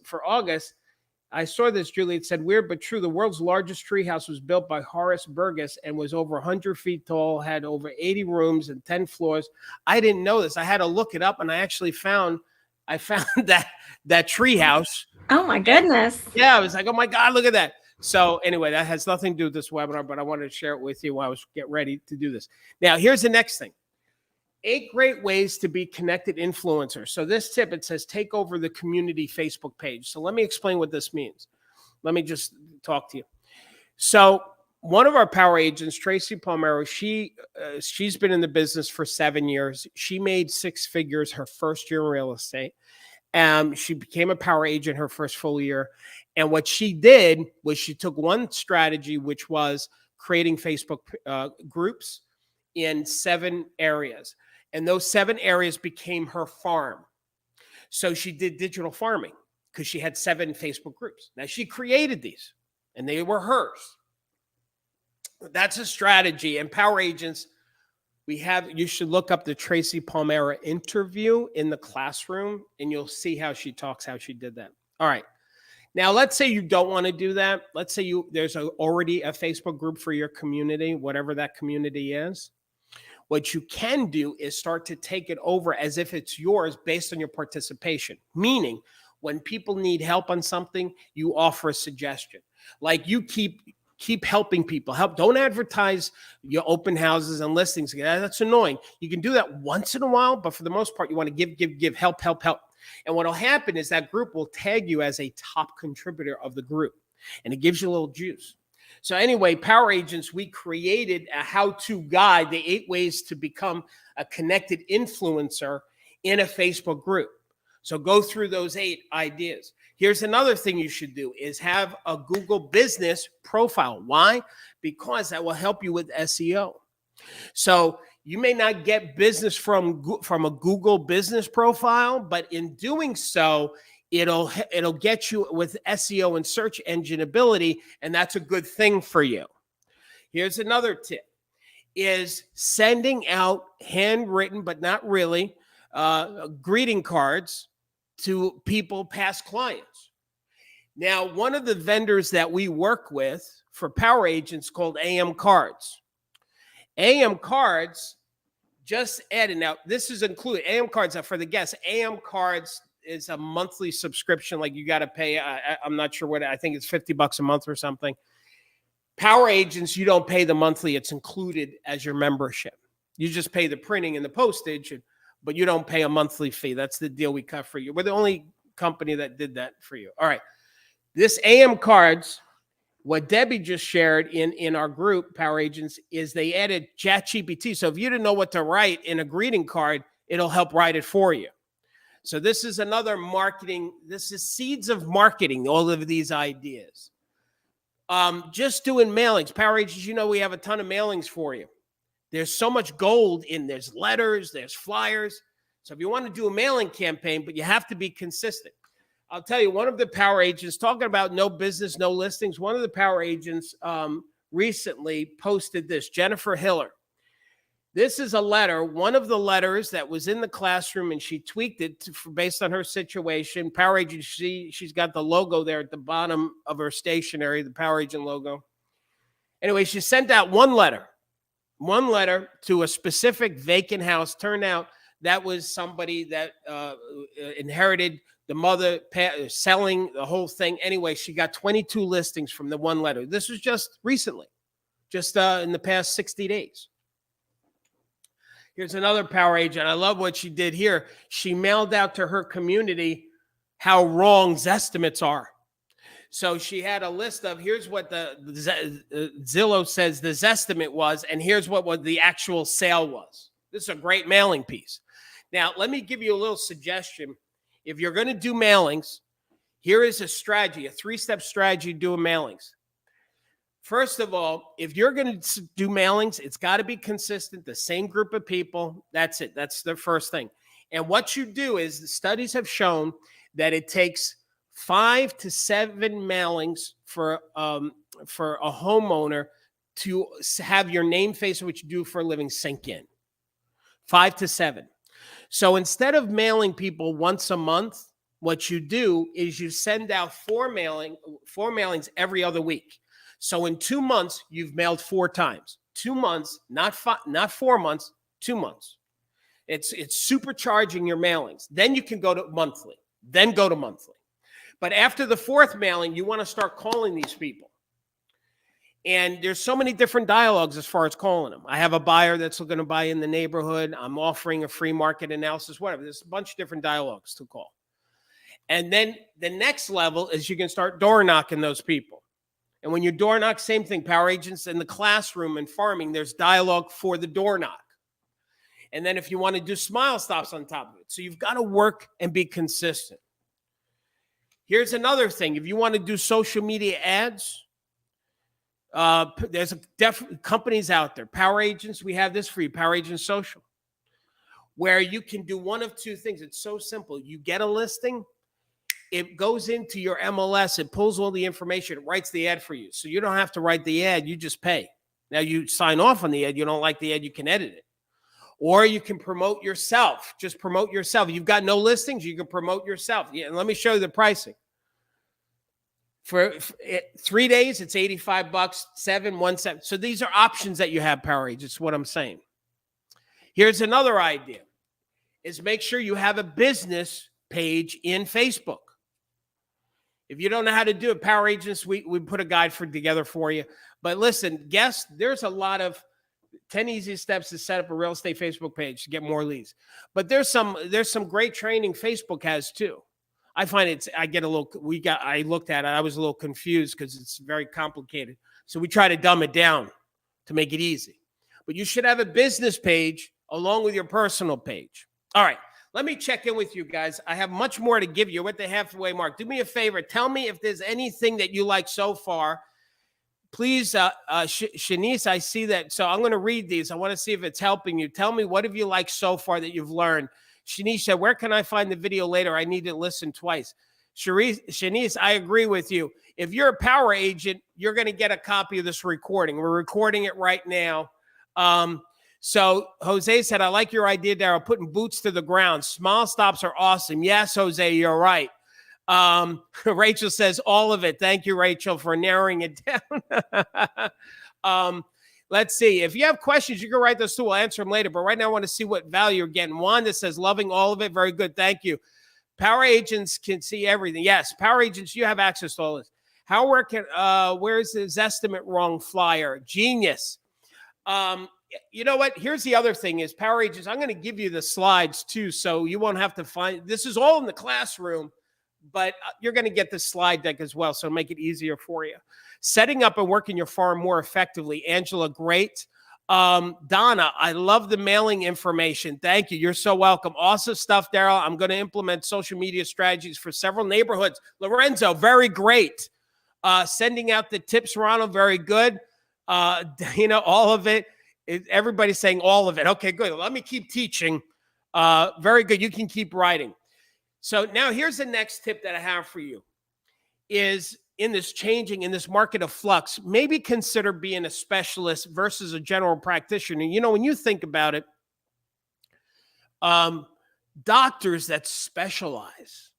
for August, I saw this, Julie. It said, weird but true, the world's largest treehouse was built by Horace Burgess and was over 100 feet tall, had over 80 rooms and 10 floors. I didn't know this. I had to look it up, and I actually found that treehouse. Oh, my goodness. Yeah, I was like, oh, my God, look at that. So anyway, that has nothing to do with this webinar, but I wanted to share it with you while I was getting ready to do this. Now, here's the next thing. 8 great ways to be connected influencers. So this tip, it says, take over the community Facebook page. So let me explain what this means. Let me just talk to you. So one of our Power Agents, Tracy Palmero, she's been in the business for 7 years. She made 6 figures her first year in real estate. She became a Power Agent her first full year. And what she did was she took one strategy, which was creating Facebook groups in 7 areas. And those 7 areas became her farm. So she did digital farming because she had 7 Facebook groups. Now she created these and they were hers. That's a strategy. And Power Agents, you should look up the Tracy Palmera interview in the classroom and you'll see how she talks, how she did that. All right. Now, let's say you don't want to do that. Let's say there's already a Facebook group for your community, whatever that community is. What you can do is start to take it over as if it's yours based on your participation. Meaning, when people need help on something, you offer a suggestion. Like you keep helping people. Don't advertise your open houses and listings. That's annoying. You can do that once in a while, but for the most part, you want to give, help. And what will happen is that group will tag you as a top contributor of the group, and it gives you a little juice. So anyway, Power Agents, we created a how-to guide, the 8 ways to become a connected influencer in a Facebook group. So go through those 8 ideas. Here's another thing you should do is have a Google business profile. Why? Because that will help you with SEO. So you may not get business from a Google business profile, but in doing so, it'll get you with SEO and search engine ability, and that's a good thing for you. Here's another tip, is sending out handwritten, but not really, greeting cards to people, past clients. Now, one of the vendors that we work with for power agents called AM Cards. AM Cards just added, now this is included, AM Cards for the guests. AM Cards is a monthly subscription, like you got to pay, I'm not sure what, I think it's $50 a month or something. Power agents, you don't pay the monthly, it's included as your membership. You just pay the printing and the postage, but you don't pay a monthly fee. That's the deal we cut for you. We're the only company that did that for you. All right. This AM Cards, what Debbie just shared in our group, Power Agents, is they added ChatGPT. So if you didn't know what to write in a greeting card, it'll help write it for you. So this is another marketing. This is seeds of marketing, all of these ideas. Just doing mailings. Power Agents, you know we have a ton of mailings for you. There's so much gold in, there's letters, there's flyers. So if you want to do a mailing campaign, but you have to be consistent. I'll tell you, one of the power agents, talking about no business, no listings, one of the power agents recently posted this, Jennifer Hiller. This is a letter, one of the letters that was in the classroom, and she tweaked it based on her situation. Power agent, she's got the logo there at the bottom of her stationery, the power agent logo. Anyway, she sent out one letter to a specific vacant house. Turned out that was somebody that inherited the mother selling the whole thing. Anyway, she got 22 listings from the one letter. This was just recently, just in the past 60 days. Here's another power agent. I love what she did here. She mailed out to her community how wrong Zestimates are. So she had a list of, here's what the Zillow says the Zestimate was, and here's what the actual sale was. This is a great mailing piece. Now, let me give you a little suggestion. If you're going to do mailings, here is a strategy, a 3-step strategy doing mailings. First of all, if you're going to do mailings, it's got to be consistent, the same group of people. That's it. That's the first thing. And what you do is, the studies have shown that it takes 5 to 7 mailings for a homeowner to have your name, face, and what you do for a living sink in. 5 to 7. So instead of mailing people once a month, what you do is you send out 4 mailings every other week. So in 2 months, you've mailed 4 times. 2 months, not 4 months, 2 months. It's supercharging your mailings. Then you can go to monthly. But after the 4th mailing, you want to start calling these people. And there's so many different dialogues as far as calling them. I have a buyer that's looking to buy in the neighborhood. I'm offering a free market analysis, whatever. There's a bunch of different dialogues to call. And then the next level is you can start door knocking those people. And when you door knock, same thing, power agents in the classroom and farming, there's dialogue for the door knock. And then if you want to do smile stops on top of it. So you've got to work and be consistent. Here's another thing. If you want to do social media ads, there's companies out there, power agents. We have this for you, Power Agent Social, where you can do one of 2 things. It's so simple. You get a listing. It goes into your MLS. It pulls all the information. It writes the ad for you. So you don't have to write the ad. You just pay. Now you sign off on the ad. You don't like the ad, you can edit it. Or you can promote yourself. Just promote yourself. You've got no listings, you can promote yourself. Yeah, and let me show you the pricing. For 3 days, it's $85, 7, 1, 7. So these are options that you have, power agents, what I'm saying. Here's another idea, is make sure you have a business page in Facebook. If you don't know how to do it, power agents, we put a guide together for you. But listen, guess there's a lot of 10 easy steps to set up a real estate Facebook page to get more leads. But there's some great training Facebook has too. I find I looked at it, I was a little confused because it's very complicated. So we try to dumb it down to make it easy. But you should have a business page along with your personal page. All right, Let me check in with you guys. I have much more to give you. We're at the halfway mark. Do me a favor. Tell me if there's anything that you like so far. Please, Shanice, I see that. So I'm going to read these. I want to see if it's helping you. Tell me, what have you liked so far that you've learned? Shanice said, where can I find the video later? I need to listen twice. Shanice, I agree with you. If you're a power agent, you're going to get a copy of this recording. We're recording it right now. So Jose said, I like your idea, Darryl, putting boots to the ground. Small stops are awesome. Yes, Jose, you're right. Rachel says all of it. Thank you, Rachel, for narrowing it down. Let's see. If you have questions, you can write those too. We'll answer them later. But right now, I want to see what value you're getting. Wanda says, loving all of it. Very good. Thank you. Power agents can see everything. Yes, power agents, you have access to all this. Where's his estimate wrong flyer? Genius. You know what? Here's the other thing is power agents. I'm going to give you the slides too, so you won't have to find. This is all in the classroom, but you're going to get the slide deck as well, so make it easier for you. Setting up and working your farm more effectively. Angela, great. Donna, I love the mailing information. Thank you. You're so welcome. Awesome stuff, Darryl. I'm going to implement social media strategies for several neighborhoods. Lorenzo, very great. Sending out the tips, Ronald, very good. All of it. Everybody's saying all of it. Okay, good. Let me keep teaching. Very good. You can keep writing. So now here's the next tip that I have for you is in this market of flux, maybe consider being a specialist versus a general practitioner. You know, when you think about it, doctors that specialize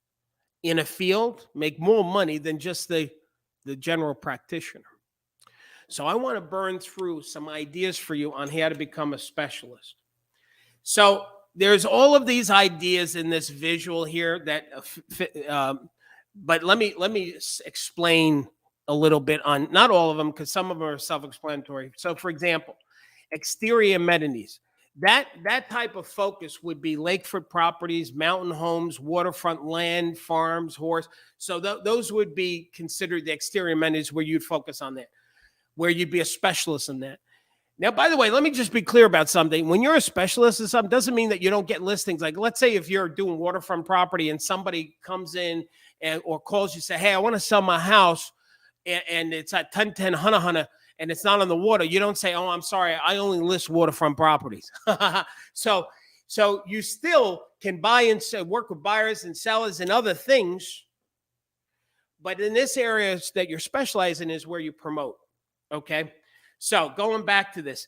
in a field make more money than just the general practitioner. So I want to burn through some ideas for you on how to become a specialist. So there's all of these ideas in this visual here that, but let me explain a little bit on, not all of them, because some of them are self-explanatory. So for example, exterior amenities. That type of focus would be lakefront properties, mountain homes, waterfront land, farms, horse. So those would be considered the exterior amenities where you'd focus on that, where you'd be a specialist in that. Now, by the way, let me just be clear about something. When you're a specialist in something, doesn't mean that you don't get listings. Like, let's say if you're doing waterfront property and somebody comes in or calls you, say, hey, I want to sell my house, and it's at 1010 Hunter Hunter, and it's not on the water. You don't say, oh, I'm sorry, I only list waterfront properties. So you still can buy and work with buyers and sellers and other things. But in this area that you're specializing is where you promote. Okay. So going back to this,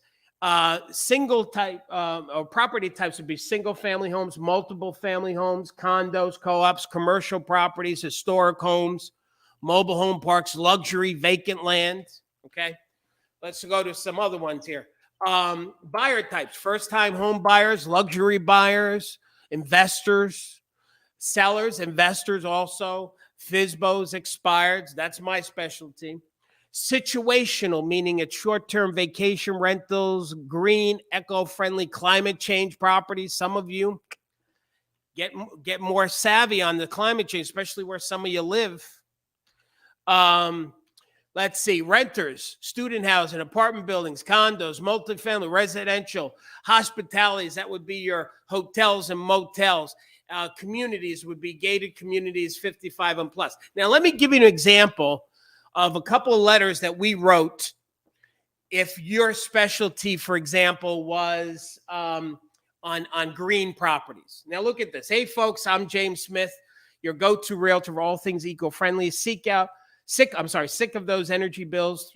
single type or property types would be single family homes, multiple family homes, condos, co-ops, commercial properties, historic homes, mobile home parks, luxury, vacant land. Okay. Let's go to some other ones here. Buyer types, first-time home buyers, luxury buyers, investors, sellers, investors also, FSBOs, expireds. That's my specialty. Situational, meaning it's short-term vacation rentals, green, eco-friendly, climate change properties. Some of you get more savvy on the climate change, especially where some of you live. Let's see, renters, student housing, apartment buildings, condos, multifamily, residential, hospitalities. That would be your hotels and motels. Communities would be gated communities, 55 and plus. Now, let me give you an example of a couple of letters that we wrote. If your specialty, for example, was on green properties. Now, look at this. Hey, folks, I'm James Smith, your go-to realtor for all things eco-friendly. Sick of those energy bills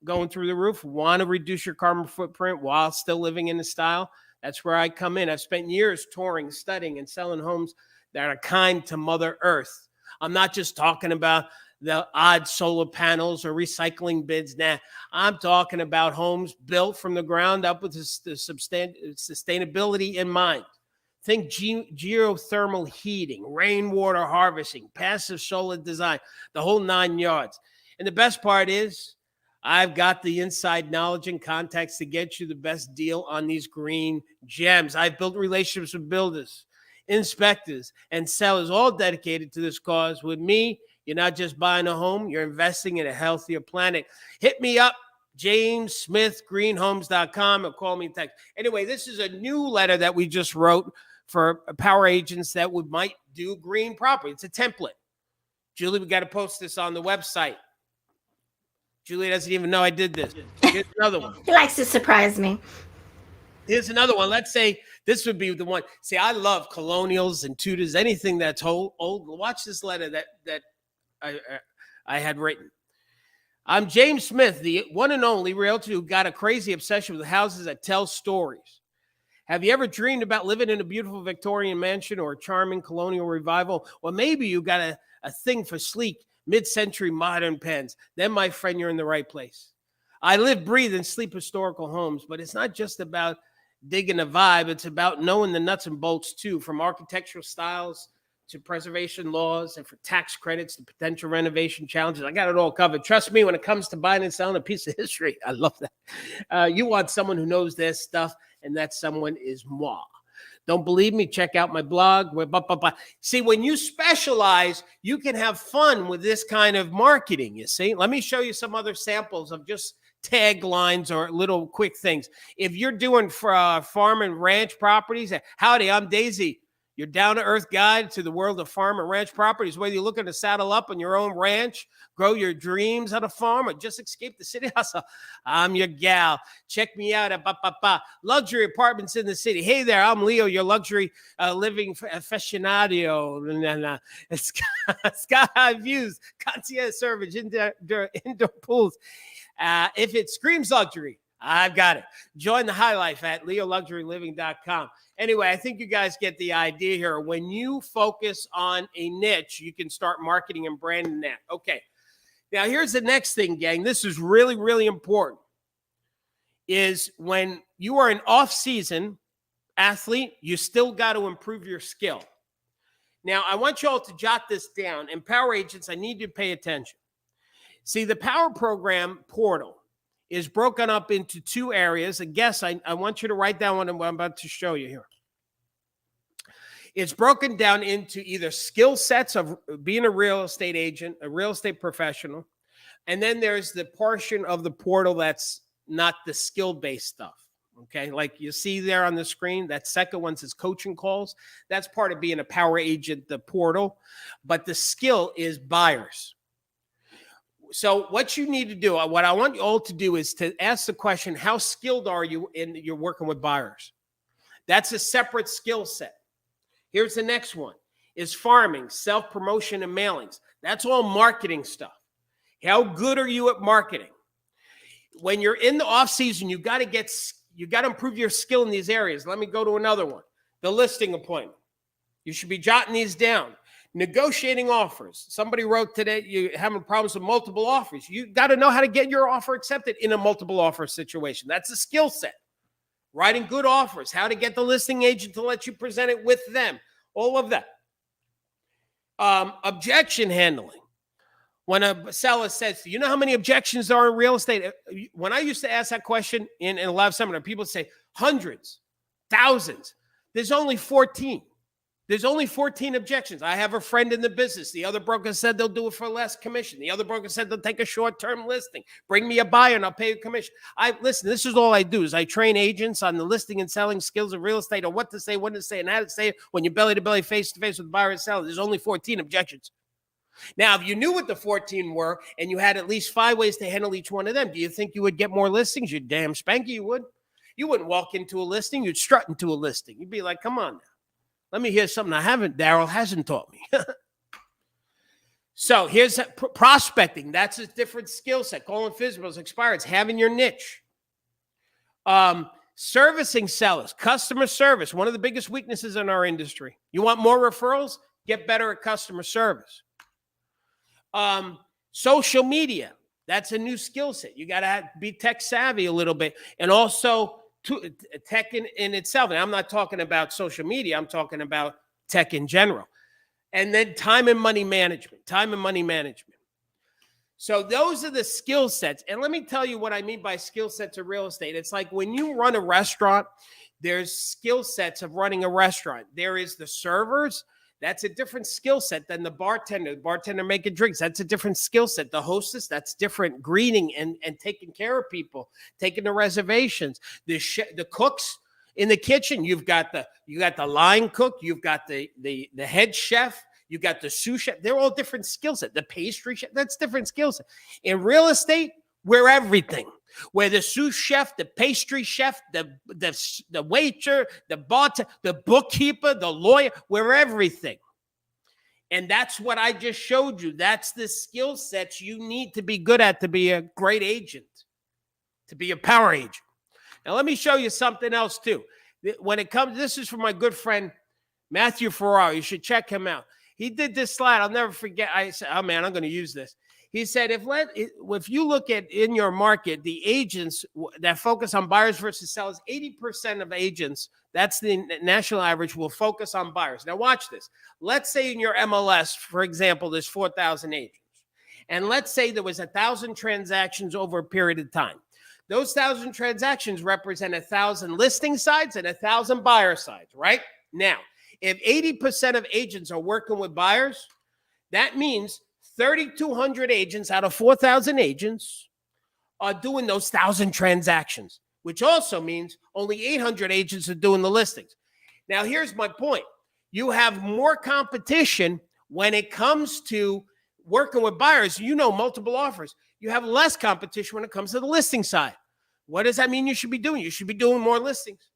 going through the roof. Want to reduce your carbon footprint while still living in the style? That's where I come in. I've spent years touring, studying, and selling homes that are kind to Mother Earth. I'm not just talking about the odd solar panels or recycling bids. Nah, I'm talking about homes built from the ground up with the sustainability in mind. Think geothermal heating, rainwater harvesting, passive solar design, the whole 9 yards. And the best part is I've got the inside knowledge and contacts to get you the best deal on these green gems. I've built relationships with builders, inspectors, and sellers, all dedicated to this cause. With me, you're not just buying a home, you're investing in a healthier planet. Hit me up, JamesSmithGreenHomes.com, or call me text. Anyway, this is a new letter that we just wrote for power agents that might do green property. It's a template. Julie, we got to post this on the website. Julie doesn't even know I did this. Here's another one. He likes to surprise me. Here's another one. Let's say this would be the one. See, I love colonials and Tudors, anything that's old. Watch this letter that I had written. I'm James Smith, the one and only realtor who got a crazy obsession with houses that tell stories. Have you ever dreamed about living in a beautiful Victorian mansion or a charming colonial revival? Well, maybe you got a thing for sleek, mid-century modern pens. Then, my friend, you're in the right place. I live, breathe, and sleep historical homes, but it's not just about digging a vibe. It's about knowing the nuts and bolts, too, from architectural styles to preservation laws and for tax credits to potential renovation challenges. I got it all covered. Trust me, when it comes to buying and selling a piece of history, I love that. You want someone who knows their stuff, and that someone is moi. Don't believe me? Check out my blog. See, when you specialize, you can have fun with this kind of marketing, you see. Let me show you some other samples of just taglines or little quick things. If you're doing farm and ranch properties, howdy, I'm Daisy, your down-to-earth guide to the world of farm and ranch properties. Whether you're looking to saddle up on your own ranch, grow your dreams on a farm, or just escape the city hustle, I'm your gal. Check me out at Luxury Apartments in the City. Hey there, I'm Leo, your luxury living aficionado. Sky high views, concierge service, indoor pools. If it screams luxury, I've got it. Join the high life at leoluxuryliving.com. Anyway, I think you guys get the idea here. When you focus on a niche, you can start marketing and branding that. Okay. Now, here's the next thing, gang. This is really, really important. Is when you are an off-season athlete, you still got to improve your skill. Now, I want you all to jot this down. And power agents, I need you to pay attention. See, the Power Program portal is broken up into two areas. And guess, I want you to write down what I'm about to show you here. It's broken down into either skill sets of being a real estate agent, a real estate professional, and then there's the portion of the portal that's not the skill-based stuff. Okay, like you see there on the screen, that second one says coaching calls. That's part of being a power agent, the portal. But the skill is buyers. So what you need to do, what I want you all to do is to ask the question, how skilled are you in you're working with buyers? That's a separate skill set. Here's the next one, is farming, self-promotion, and mailings. That's all marketing stuff. How good are you at marketing? When you're in the off season, you got to improve your skill in these areas. Let me go to another one, the listing appointment. You should be jotting these down. Negotiating offers. Somebody wrote today, you're having problems with multiple offers. You got to know how to get your offer accepted in a multiple offer situation. That's a skill set. Writing good offers, how to get the listing agent to let you present it with them. All of that. Objection handling. When a seller says, you know how many objections there are in real estate? When I used to ask that question in a live seminar, people say hundreds, thousands. There's only 14. There's only 14 objections. I have a friend in the business. The other broker said they'll do it for less commission. The other broker said they'll take a short-term listing. Bring me a buyer and I'll pay you commission. Listen, this is all I do is I train agents on the listing and selling skills of real estate, or what to say, when to say, and how to say it when you're belly-to-belly, face-to-face with the buyer and seller. There's only 14 objections. Now, if you knew what the 14 were and you had at least 5 ways to handle each one of them, do you think you would get more listings? You damn spanky you would. You wouldn't walk into a listing. You'd strut into a listing. You'd be like, come on now. Let me hear something Darryl hasn't taught me. So here's prospecting. That's a different skill set. Calling physicals, expireds, having your niche. Servicing sellers, customer service, one of the biggest weaknesses in our industry. You want more referrals? Get better at customer service. Social media, that's a new skill set. You got to be tech savvy a little bit, and also tech in itself. And I'm not talking about social media. I'm talking about tech in general. And then time and money management. So those are the skill sets. And let me tell you what I mean by skill sets of real estate. It's like when you run a restaurant, there's skill sets of running a restaurant. There is the servers. That's a different skill set than the bartender. The bartender making drinks, that's a different skill set. The hostess, that's different. Greeting and taking care of people, taking the reservations. The cooks In the kitchen, you got the line cook, you've got the head chef, you got the sous chef. They're all different skill set. The pastry chef, that's different skill set. In real estate, we're everything. We're the sous chef, the pastry chef, the waiter, the bartender, the bookkeeper, the lawyer. We're everything. And that's what I just showed you. That's the skill sets you need to be good at to be a great agent, to be a power agent. Now, let me show you something else, too. When it comes, this is from my good friend, Matthew Ferraro. You should check him out. He did this slide. I'll never forget. I said, oh, man, I'm going to use this. He said, if you look at in your market, the agents that focus on buyers versus sellers, 80% of agents, that's the national average, will focus on buyers. Now, watch this. Let's say in your MLS, for example, there's 4,000 agents. And let's say there was 1,000 transactions over a period of time. Those 1,000 transactions represent 1,000 listing sides and 1,000 buyer sides, right? Now, if 80% of agents are working with buyers, that means 3,200 agents out of 4,000 agents are doing those 1,000 transactions, which also means only 800 agents are doing the listings. Now, here's my point. You have more competition when it comes to working with buyers, multiple offers. You have less competition when it comes to the listing side. What does that mean you should be doing? You should be doing more listings.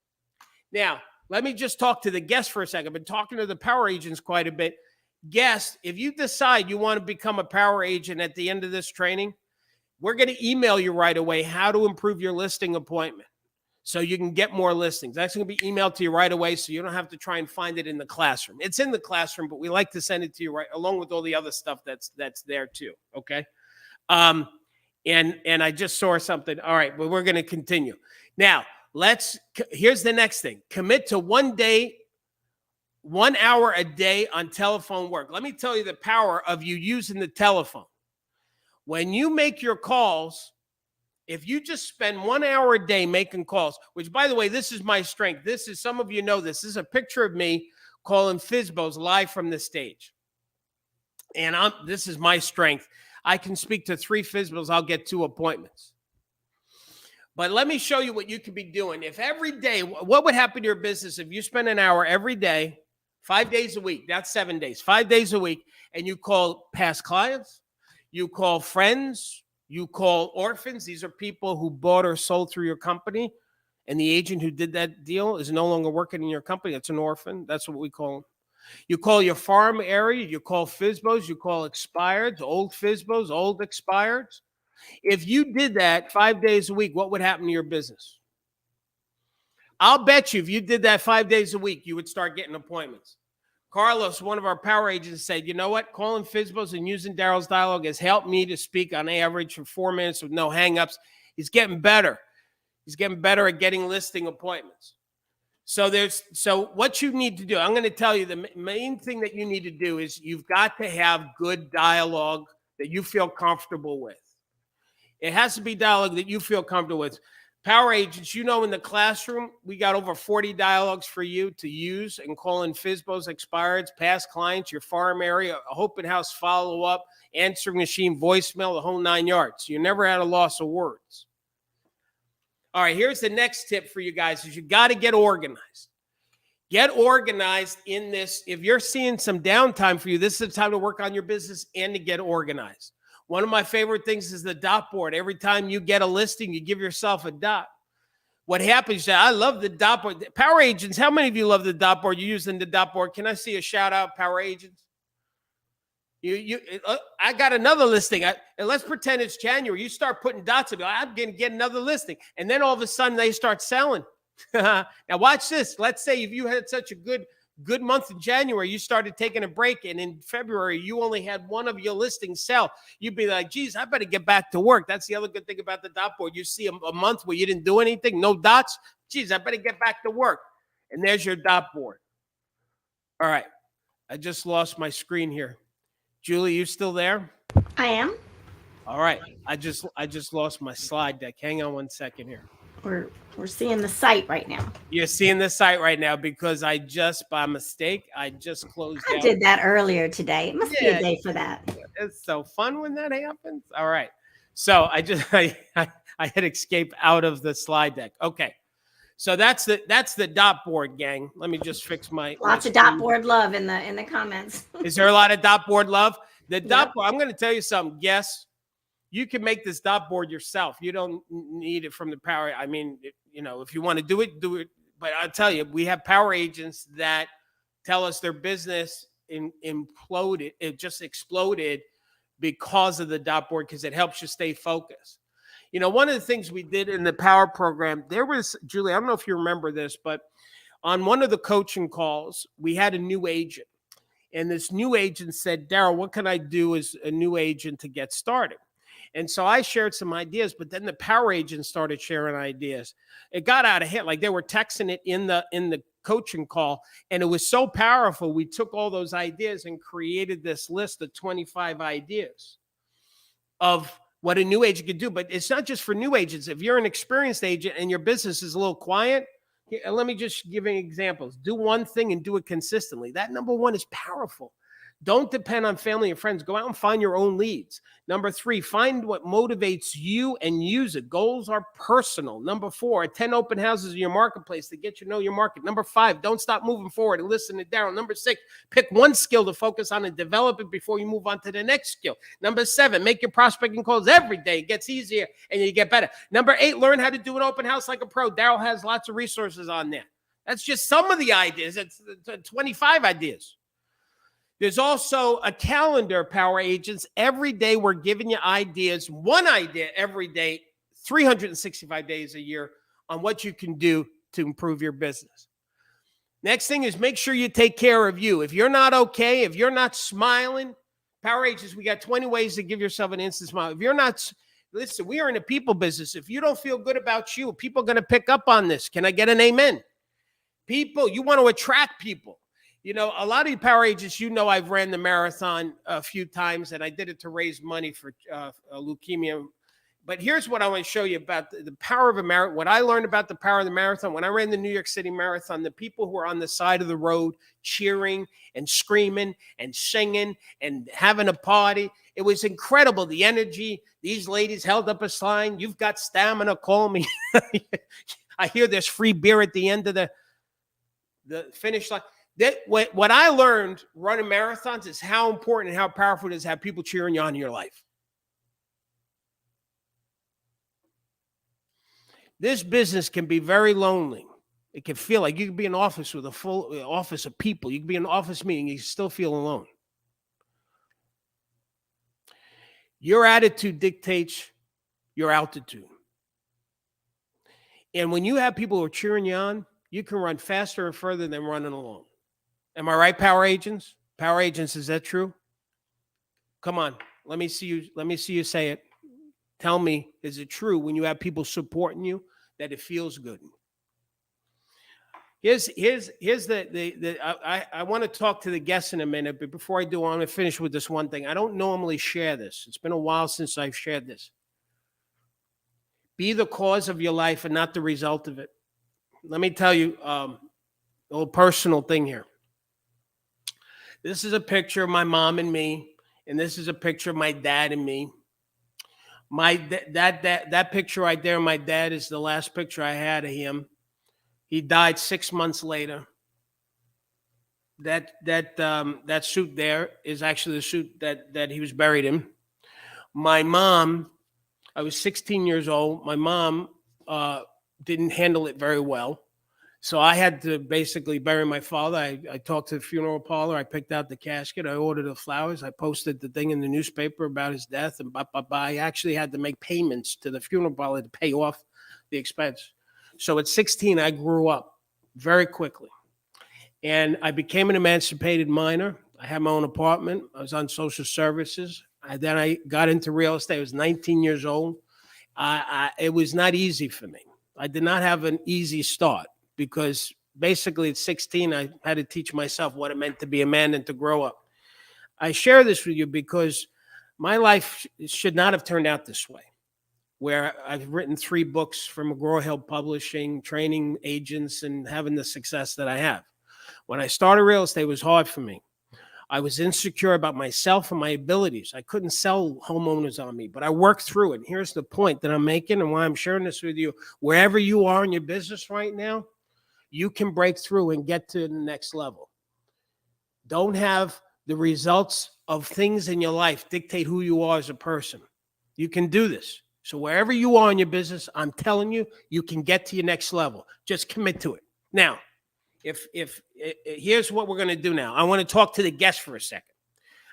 Now, let me just talk to the guests for a second. I've been talking to the power agents quite a bit. Guests, if you decide you want to become a power agent at the end of this training, we're going to email you right away how to improve your listing appointment so you can get more listings. That's going to be emailed to you right away so you don't have to try and find it in the classroom. It's in the classroom, but we like to send it to you right along with all the other stuff that's there too, okay? And I just saw something. All right, but we're going to continue. Now, here's the next thing. Commit to 1 hour a day on telephone work. Let me tell you the power of you using the telephone. When you make your calls, if you just spend 1 hour a day making calls, which, by the way, this is my strength. This is, some of you know this. This is a picture of me calling FSBOs live from the stage. And this is my strength. I can speak to 3 FSBOs. I'll get 2 appointments. But let me show you what you could be doing. If every day, what would happen to your business if you spend an hour every day, 5 days a week, that's 7 days, 5 days a week, and you call past clients, you call friends, you call orphans. These are people who bought or sold through your company, and the agent who did that deal is no longer working in your company. That's an orphan. That's what we call them. You call your farm area, you call FSBOs, you call expireds, old FSBOs, old expireds. If you did that 5 days a week, what would happen to your business? I'll bet you if you did that 5 days a week, you would start getting appointments. Carlos, one of our power agents, said, you know what? Calling FSBOs and using Darryl's dialogue has helped me to speak on average for 4 minutes with no hangups. He's getting better. He's getting better at getting listing appointments. So what you need to do, I'm going to tell you the main thing that you need to do is you've got to have good dialogue that you feel comfortable with. It has to be dialogue that you feel comfortable with. Power agents, in the classroom, we got over 40 dialogues for you to use and call in FSBOs, expireds, past clients, your farm area, open house follow-up, answering machine, voicemail, the whole 9 yards. You never had a loss of words. All right, here's the next tip for you guys is you got to get organized. Get organized in this. If you're seeing some downtime for you, this is the time to work on your business and to get organized. One of my favorite things is the dot board. Every time you get a listing, you give yourself a dot. What happens is I love the dot board. Power agents, how many of you love the dot board? You're using the dot board. Can I see a shout out, power agents? I got another listing. And let's pretend it's January. You start putting dots up. I'm going to get another listing. And then all of a sudden they start selling. Now watch this. Let's say if you had such a good month in January, you started taking a break, and in February, you only had one of your listings sell. You'd be like, geez, I better get back to work. That's the other good thing about the dot board. You see a month where you didn't do anything, no dots. Geez, I better get back to work. And there's your dot board. All right. I just lost my screen here. Julie, you still there? I am. All right. I just lost my slide deck. Hang on 1 second here. We're seeing the site right now. You're seeing the site right now because by mistake, I just closed I did that earlier today. It must be a day for that. It's so fun when that happens. All right. So I hit escape out of the slide deck. Okay. So that's the dot board, gang. Let me just fix my Lots of screen. dot board love in the comments. Is there a lot of dot board love? The dot Yep. board, I'm going to tell you something. Yes, you can make this dot board yourself. You don't need it from the power. I mean, if you want to do it, do it. But I'll tell you, we have power agents that tell us their business imploded. It just exploded because of the dot board, because it helps you stay focused. One of the things we did in the power program, there was, Julie, I don't know if you remember this, but on one of the coaching calls, we had a new agent. And this new agent said, Darryl, what can I do as a new agent to get started? And so I shared some ideas, but then the power agents started sharing ideas. It got out of hand. Like they were texting it in the coaching call, and it was so powerful. We took all those ideas and created this list of 25 ideas of what a new agent could do. But it's not just for new agents. If you're an experienced agent and your business is a little quiet, let me just give you examples. Do one thing and do it consistently. That number one is powerful. Don't depend on family and friends. Go out and find your own leads. Number 3, find what motivates you and use it. Goals are personal. Number 4, attend open houses in your marketplace to get you to know your market. Number 5, don't stop moving forward and listen it down. Number 6, pick one skill to focus on and develop it before you move on to the next skill. Number 7, make your prospecting calls every day. It gets easier and you get better. Number 8, learn how to do an open house like a pro. Darryl has lots of resources on there. That's just some of the ideas. It's 25 ideas. There's also a calendar, power agents. Every day we're giving you ideas, one idea every day, 365 days a year on what you can do to improve your business. Next thing is make sure you take care of you. If you're not okay, if you're not smiling, power agents, we got 20 ways to give yourself an instant smile. If you're not, listen, we are in a people business. If you don't feel good about you, people are going to pick up on this. Can I get an amen? People, you want to attract people. A lot of you power agents, I've ran the marathon a few times, and I did it to raise money for leukemia. But here's what I want to show you about the power of a marathon. What I learned about the power of the marathon, when I ran the New York City Marathon, the people who were on the side of the road cheering and screaming and singing and having a party, it was incredible, the energy. These ladies held up a sign, "You've got stamina, call me." I hear there's free beer at the end of the finish line. What I learned running marathons is how important and how powerful it is to have people cheering you on in your life. This business can be very lonely. It can feel like you can be in an office with a full office of people. You can be in an office meeting, you still feel alone. Your attitude dictates your altitude. And when you have people who are cheering you on, you can run faster and further than running alone. Am I right, power agents? Power agents, is that true? Come on, let me see you say it. Tell me, is it true when you have people supporting you that it feels good? I want to talk to the guests in a minute, but before I do, I want to finish with this one thing. I don't normally share this. It's been a while since I've shared this. Be the cause of your life and not the result of it. Let me tell you a little personal thing here. This is a picture of my mom and me, and this is a picture of my dad and me. That picture right there, my dad, is the last picture I had of him. He died 6 months later. That suit there is actually the suit that he was buried in. My mom, I was 16 years old. My mom didn't handle it very well. So I had to basically bury my father. I talked to the funeral parlor. I picked out the casket. I ordered the flowers. I posted the thing in the newspaper about his death. And I actually had to make payments to the funeral parlor to pay off the expense. So at 16, I grew up very quickly. And I became an emancipated minor. I had my own apartment. I was on social services. Then I got into real estate. I was 19 years old. It was not easy for me. I did not have an easy start, because basically at 16, I had to teach myself what it meant to be a man and to grow up. I share this with you because my life should not have turned out this way, where I've written 3 books from McGraw-Hill Publishing, training agents, and having the success that I have. When I started real estate, it was hard for me. I was insecure about myself and my abilities. I couldn't sell homeowners on me, but I worked through it. Here's the point that I'm making and why I'm sharing this with you. Wherever you are in your business right now, you can break through and get to the next level. Don't have the results of things in your life dictate who you are as a person. You can do this. So wherever you are in your business, I'm telling you, you can get to your next level. Just commit to it. Now, if here's what we're going to do now. I want to talk to the guest for a second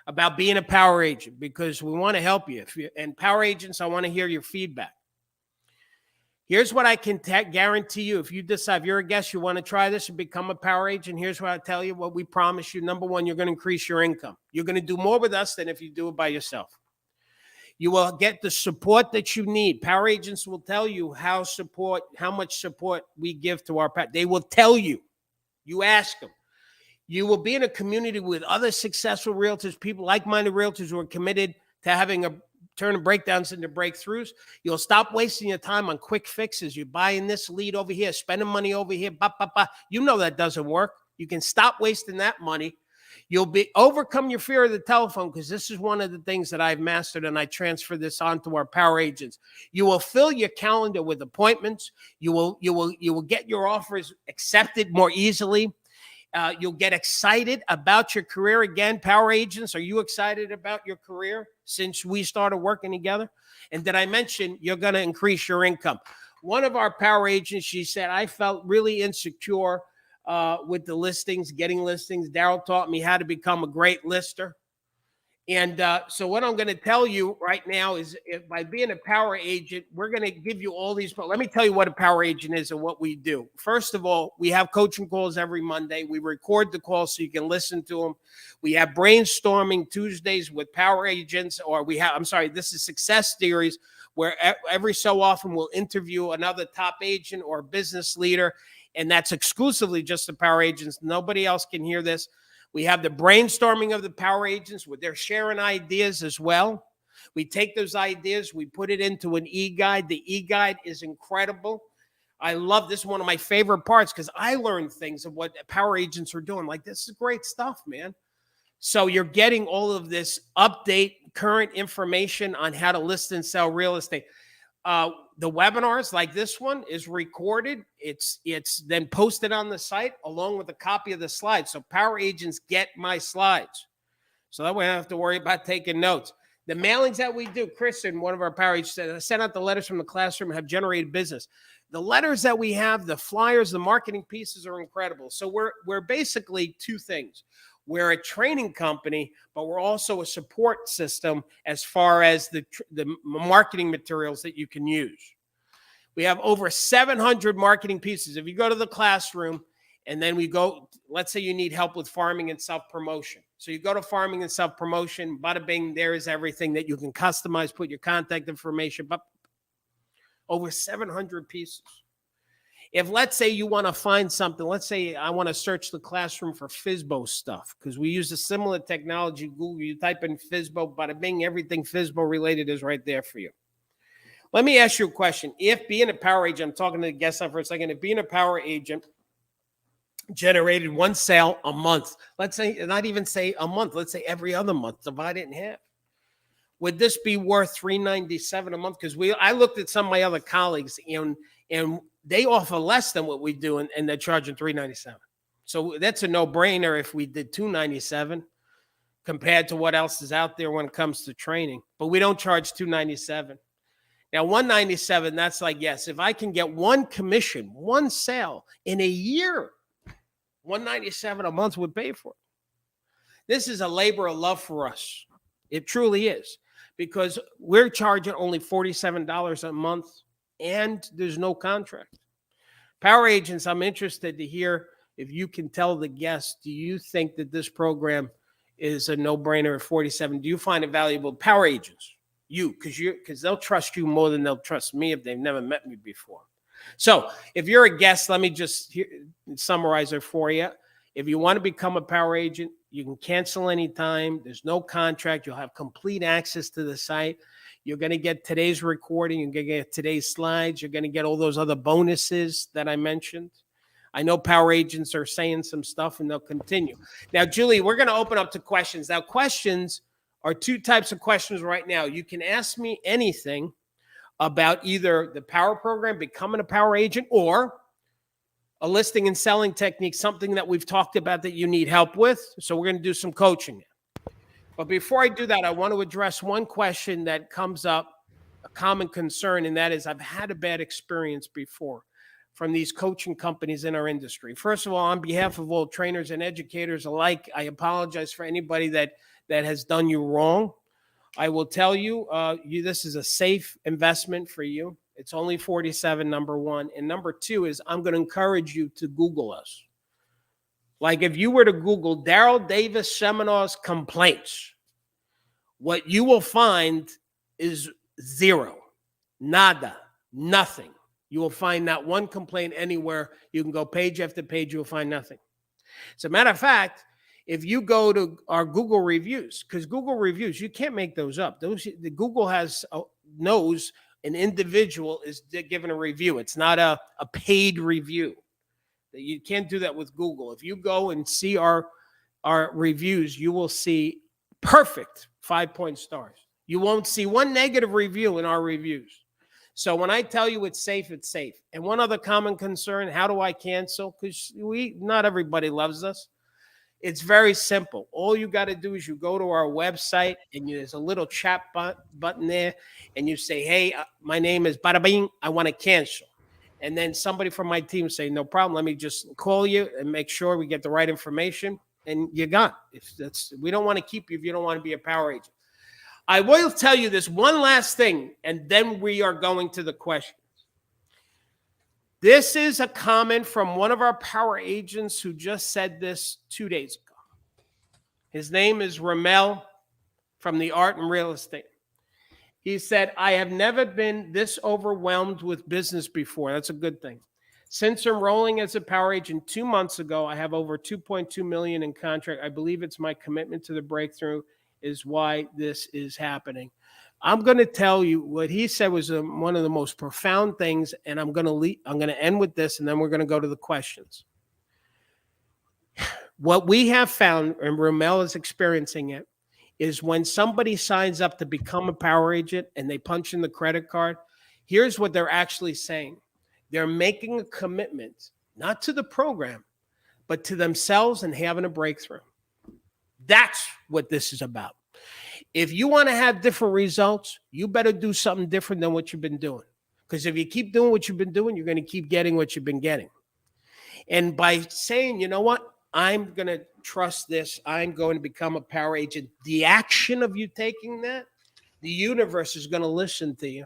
about being a power agent because we want to help you. And power agents, I want to hear your feedback. Here's what I can guarantee you. If you decide, if you're a guest, you want to try this and become a power agent, here's what I tell you, what we promise you. Number one, you're going to increase your income. You're going to do more with us than if you do it by yourself. You will get the support that you need. Power agents will tell you how much support we give to our power. They will tell you. You ask them. You will be in a community with other successful realtors, people, like-minded realtors who are committed to having turning breakdowns into breakthroughs. You'll stop wasting your time on quick fixes. You're buying this lead over here, spending money over here. You know that doesn't work. You can stop wasting that money. You'll overcome your fear of the telephone because this is one of the things that I've mastered, and I transfer this on to our power agents. You will fill your calendar with appointments. You will get your offers accepted more easily. You'll get excited about your career again. Power agents, are you excited about your career since we started working together? And did I mention you're going to increase your income? One of our power agents, she said, I felt really insecure with the listings, getting listings. Darryl taught me how to become a great lister. And so what I'm going to tell you right now is by being a power agent, we're going to give you all these. Let me tell you what a power agent is and what we do. First of all, we have coaching calls every Monday. We record the calls so you can listen to them. We have brainstorming Tuesdays with power agents, this is Success Series, where every so often we'll interview another top agent or business leader. And that's exclusively just the power agents. Nobody else can hear this. We have the brainstorming of the power agents where they're sharing ideas as well. We take those ideas, we put it into an e-guide. The e-guide is incredible. I love this, one of my favorite parts, because I learned things of what power agents are doing. Like, this is great stuff, man. So you're getting all of this current information on how to list and sell real estate. The webinars like this one is recorded. It's then posted on the site along with a copy of the slides. So power agents get my slides. So that way I don't have to worry about taking notes. The mailings that we do, Kristen, one of our power agents, said, I sent out the letters from the classroom and have generated business. The letters that we have, the flyers, the marketing pieces are incredible. So we're basically two things. We're a training company, but we're also a support system as far as the marketing materials that you can use. We have over 700 marketing pieces. If you go to the classroom and then we go, let's say you need help with farming and self-promotion. So you go to farming and self-promotion, bada bing, there is everything that you can customize, put your contact information, but over 700 pieces. If let's say you want to find something, let's say I want to search the classroom for FSBO stuff because we use a similar technology. Google, you type in FSBO, bada bing, everything FSBO related is right there for you. Let me ask you a question. If being a power agent, I'm talking to the guest for a second, if being a power agent generated one sale a month, let's say, not even say a month, let's say every other month, divide it in half. Would this be worth $397 a month? Because I looked at some of my other colleagues and they offer less than what we do, and they're charging $397. So that's a no-brainer if we did $297 compared to what else is out there when it comes to training. But we don't charge $297. Now, $197, that's like, yes, if I can get one commission, one sale in a year, $197 a month would pay for it. This is a labor of love for us. It truly is, because we're charging only $47 a month. And there's no contract. Power agents, I'm interested to hear if you can tell the guests, do you think that this program is a no-brainer at $47? Do you find it valuable? Power agents, because they'll trust you more than they'll trust me if they've never met me before. So if you're a guest, let me just summarize it for you. If you want to become a power agent, you can cancel anytime. There's no contract. You'll have complete access to the site. You're going to get today's recording. You're going to get today's slides. You're going to get all those other bonuses that I mentioned. I know power agents are saying some stuff and they'll continue. Now, Julie, we're going to open up to questions. Now, questions are two types of questions right now. You can ask me anything about either the power program, becoming a power agent, or a listing and selling technique, something that we've talked about that you need help with. So we're going to do some coaching. But before I do that, I want to address one question that comes up, a common concern, and that is I've had a bad experience before from these coaching companies in our industry. First of all, on behalf of all trainers and educators alike, I apologize for anybody that has done you wrong. I will tell you, this is a safe investment for you. It's only $47, number one. And number two is I'm going to encourage you to Google us. Like if you were to Google Darryl Davis seminars complaints, what you will find is zero, nada, nothing. You will find not one complaint anywhere. You can go page after page, you will find nothing. As a matter of fact, if you go to our Google reviews, because Google reviews, you can't make those up. The Google knows an individual is given a review. It's not a paid review. You can't do that with Google. If you go and see our reviews, you will see perfect 5-point stars. You won't see one negative review in our reviews. So when I tell you it's safe, it's safe. And one other common concern, how do I cancel? Because not everybody loves us. It's very simple. All you got to do is you go to our website and there's a little chat button there and you say, hey, my name is Bada Bing. I want to cancel. And then somebody from my team say, no problem. Let me just call you and make sure we get the right information. And you're gone. We don't want to keep you if you don't want to be a power agent. I will tell you this one last thing, and then we are going to the questions. This is a comment from one of our power agents who just said this 2 days ago. His name is Ramel from the Art and Real Estate. He said, I have never been this overwhelmed with business before. That's a good thing. Since enrolling as a power agent 2 months ago, I have over $2.2 million in contract. I believe it's my commitment to the breakthrough is why this is happening. I'm going to tell you what he said was one of the most profound things, and I'm going to end with this, and then we're going to go to the questions. What we have found, and Ramel is experiencing it, is when somebody signs up to become a power agent and they punch in the credit card, here's what they're actually saying. They're making a commitment, not to the program, but to themselves and having a breakthrough. That's what this is about. If you want to have different results, you better do something different than what you've been doing. Because if you keep doing what you've been doing, you're going to keep getting what you've been getting. And by saying, you know what, I'm going to trust this, I'm going to become a power agent, the action of you taking that, the universe is going to listen to you.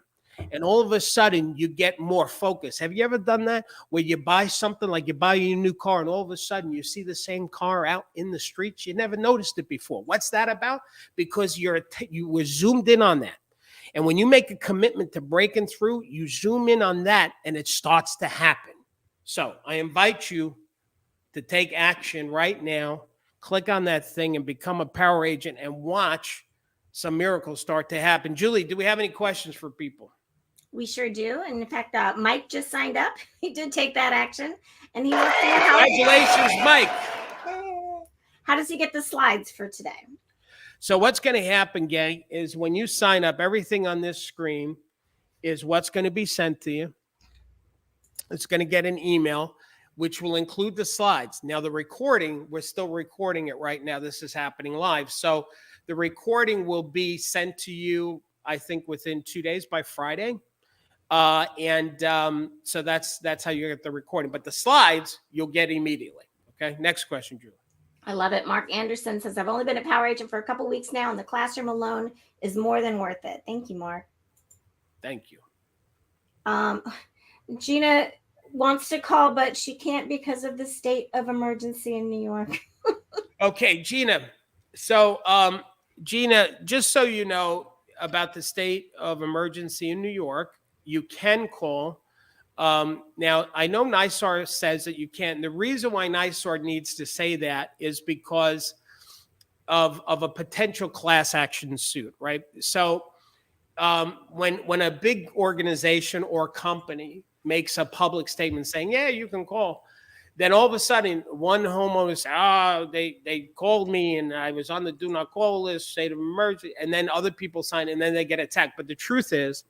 And all of a sudden, you get more focus. Have you ever done that? Where you buy something, like you buy a new car, and all of a sudden, you see the same car out in the streets. You never noticed it before. What's that about? Because you were zoomed in on that. And when you make a commitment to breaking through, you zoom in on that, and it starts to happen. So I invite you to take action right now. Click on that thing and become a power agent and watch some miracles start to happen. Julie, do we have any questions for people? We sure do. And in fact, Mike just signed up. He did take that action. And he wants to know congratulations, Mike. How does he get the slides for today? So what's going to happen, gang, is when you sign up, everything on this screen is what's going to be sent to you. It's going to get an email, which will include the slides. Now, the recording, we're still recording it right now. This is happening live. So the recording will be sent to you, I think, within 2 days by Friday. So that's how you get the recording. But the slides, you'll get immediately. Okay, next question, Julie. I love it. Mark Anderson says, I've only been a power agent for a couple weeks now, and the classroom alone is more than worth it. Thank you, Mark. Thank you. Gina wants to call, but she can't because of the state of emergency in New York. Okay, Gina. So, Gina, just so you know about the state of emergency in New York, you can call. Now, I know NYSAR says that you can't. The reason why NYSAR needs to say that is because of a potential class action suit, right? So when a big organization or company makes a public statement saying, yeah, you can call, Then all of a sudden, one homeowner said, they called me and I was on the do not call list, state of emergency. And then other people sign and then they get attacked. But the truth is,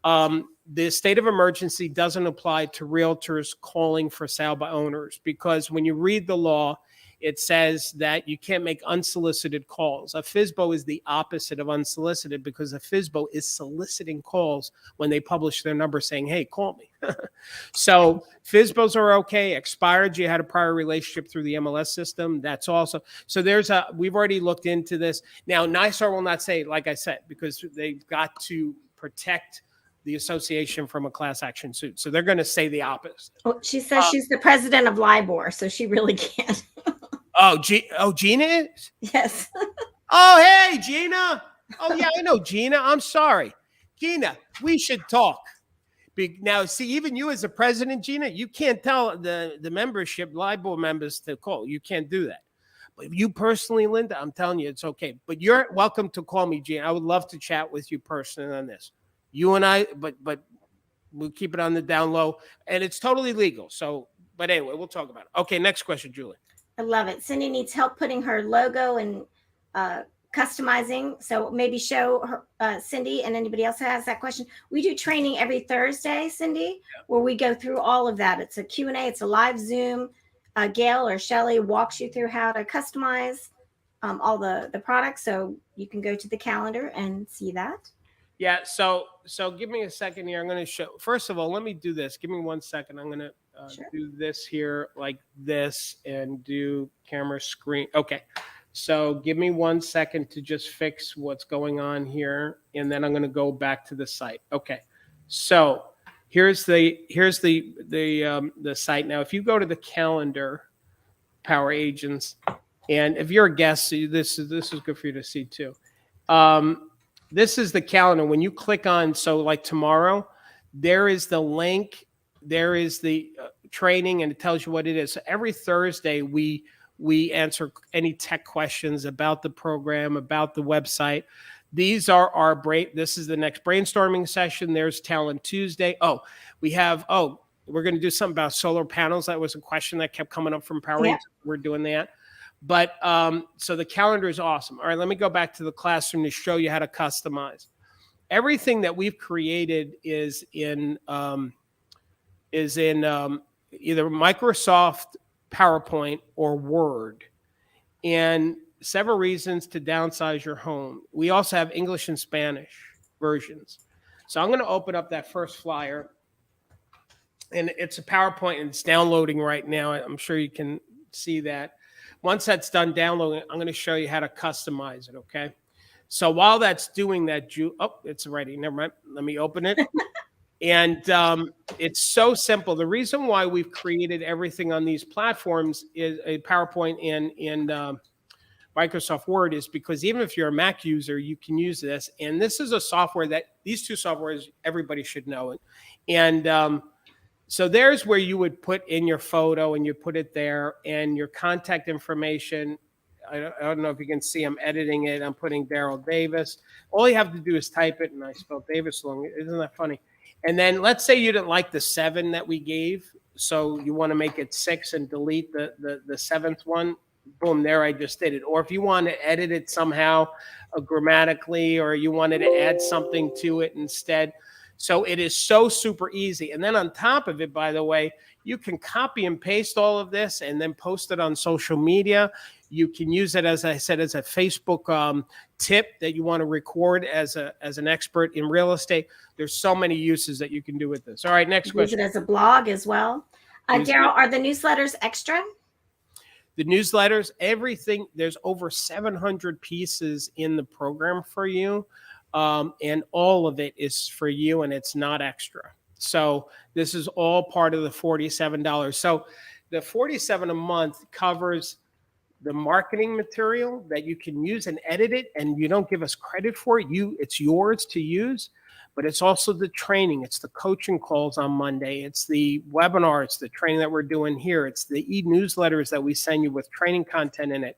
the state of emergency doesn't apply to realtors calling for sale by owners, because when you read the law, it says that you can't make unsolicited calls. A FSBO is the opposite of unsolicited, because a FSBO is soliciting calls when they publish their number saying, hey, call me. So FSBOs are okay. Expired, you had a prior relationship through the MLS system. That's also, so we've already looked into this. Now, NYSAR will not say, like I said, because they've got to protect the association from a class action suit. So they're going to say the opposite. Well, she says she's the president of LIBOR, so she really can't. Gina is? Yes. Oh, hey, Gina. Oh, yeah, I know Gina. I'm sorry. Gina, we should talk. Now, see, even you as the president, Gina, you can't tell the membership, LIBOR members to call. You can't do that. But you personally, Linda, I'm telling you, it's okay. But you're welcome to call me, Gina. I would love to chat with you personally on this. You and I, but we'll keep it on the down low. And it's totally legal. So, but anyway, we'll talk about it. Okay, next question, Julie. I love it. Cindy needs help putting her logo and customizing. So maybe show her, Cindy, and anybody else who has that question. We do training every Thursday, Cindy, where we go through all of that. It's a Q&A. It's a live Zoom. Gail or Shelly walks you through how to customize all the products. So you can go to the calendar and see that. Yeah. So give me a second here. I'm going to show. First of all, let me do this. Give me 1 second. I'm going to Sure. do this here like this and do camera screen. Okay. So give me 1 second to just fix what's going on here. And then I'm going to go back to the site. Okay. So here's the site. Now, if you go to the calendar, Power Agents, and if you're a guest, this is good for you to see too. This is the calendar. When you click on, so like tomorrow, there is the link, there is the training, and it tells you what it is. So every Thursday, we answer any tech questions about the program, about the website. These are this is the next brainstorming session. There's Talent Tuesday. We're going to do something about solar panels. That was a question that kept coming up from Power. Yeah. We're doing that. But so the calendar is awesome. All right, let me go back to the classroom to show you how to customize. Everything that we've created is in either Microsoft PowerPoint or Word, and several reasons to downsize your home. We also have English and Spanish versions. So I'm going to open up that first flyer, and it's a PowerPoint, and it's downloading right now. I'm sure you can see that. Once that's done downloading, I'm going to show you how to customize it, okay? So while that's doing that, it's ready. Never mind. Let me open it. And it's so simple. The reason why we've created everything on these platforms is a PowerPoint and Microsoft Word is because even if you're a Mac user, you can use this. And this is a software that these two softwares, everybody should know it. And so there's where you would put in your photo and you put it there and your contact information. I don't know if you can see I'm editing it. I'm putting Darryl Davis. All you have to do is type it, and I spelled Davis wrong. Isn't that funny? And then let's say you didn't like the 7 that we gave, so you want to make it 6 and delete the 7th one. Boom, there I just did it. Or if you want to edit it somehow grammatically, or you wanted to add something to it instead. So it is so super easy. And then on top of it, by the way, you can copy and paste all of this and then post it on social media. You can use it, as I said, as a Facebook tip that you want to record as an expert in real estate. There's so many uses that you can do with this. All right, next question. Use it as a blog as well. Darryl, are the newsletters extra? The newsletters, everything, there's over 700 pieces in the program for you. And all of it is for you, and it's not extra. So this is all part of the $47. So the $47 a month covers the marketing material that you can use and edit it, and you don't give us credit for it. It's yours to use, but it's also the training. It's the coaching calls on Monday. It's the webinar. It's the training that we're doing here. It's the e-newsletters that we send you with training content in it.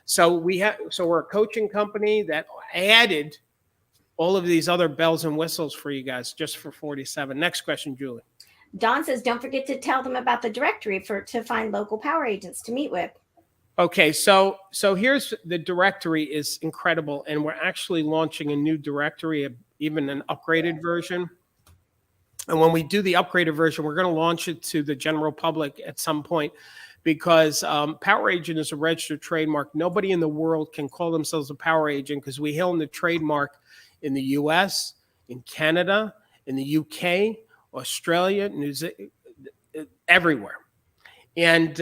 So we're a coaching company that added all of these other bells and whistles for you guys just for $47. Next question, Julie. Don says, don't forget to tell them about the directory to find local power agents to meet with. Okay, so here's the directory is incredible, and we're actually launching a new directory, even an upgraded version. And when we do the upgraded version, we're going to launch it to the general public at some point, because power agent is a registered trademark. Nobody in the world can call themselves a power agent because we own the trademark in the U.S., in Canada, in the U.K., Australia, New Zealand, everywhere. And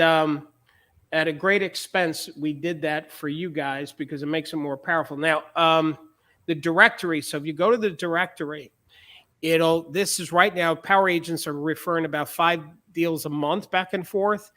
at a great expense, we did that for you guys because it makes it more powerful. Now, the directory. So if you go to the directory, this is right now, power agents are referring about 5 deals a month back and forth.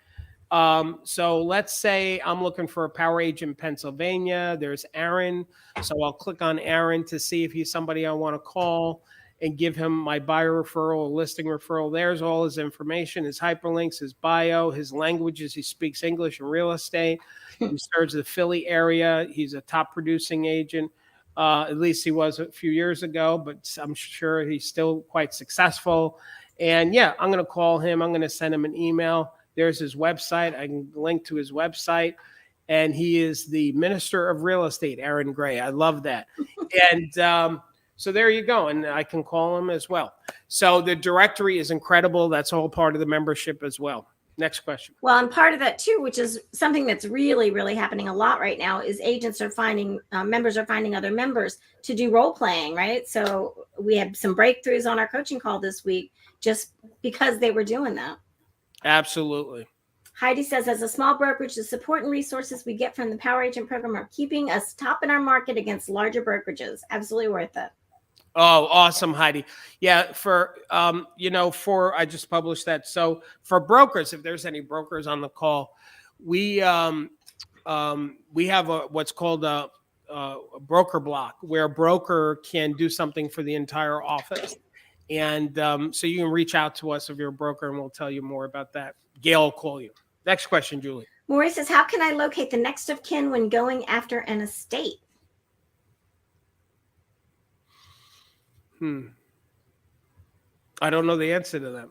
So let's say I'm looking for a power agent in Pennsylvania. There's Aaron. So I'll click on Aaron to see if he's somebody I want to call and give him my buyer referral, listing referral. There's all his information, his hyperlinks, his bio, his languages. He speaks English and real estate. He serves the Philly area. He's a top producing agent. At least he was a few years ago, but I'm sure he's still quite successful. And yeah, I'm going to call him. I'm going to send him an email. There's his website. I can link to his website. And he is the Minister of Real Estate, Aaron Gray. I love that. And so there you go. And I can call him as well. So the directory is incredible. That's all part of the membership as well. Next question. Well, and part of that too, which is something that's really, really happening a lot right now, is agents are finding, members are finding other members to do role playing, right? So we had some breakthroughs on our coaching call this week just because they were doing that. Absolutely. Heidi says, as a small brokerage, the support and resources we get from the Power Agent program are keeping us top in our market against larger brokerages. Absolutely worth it. Oh, awesome, Heidi. Yeah, I just published that. So for brokers, if there's any brokers on the call, we have what's called a broker block, where a broker can do something for the entire office. And so you can reach out to us if you're a broker, and we'll tell you more about that. Gail will call you. Next question, Julie. Maurice says, how can I locate the next of kin when going after an estate? I don't know the answer to that.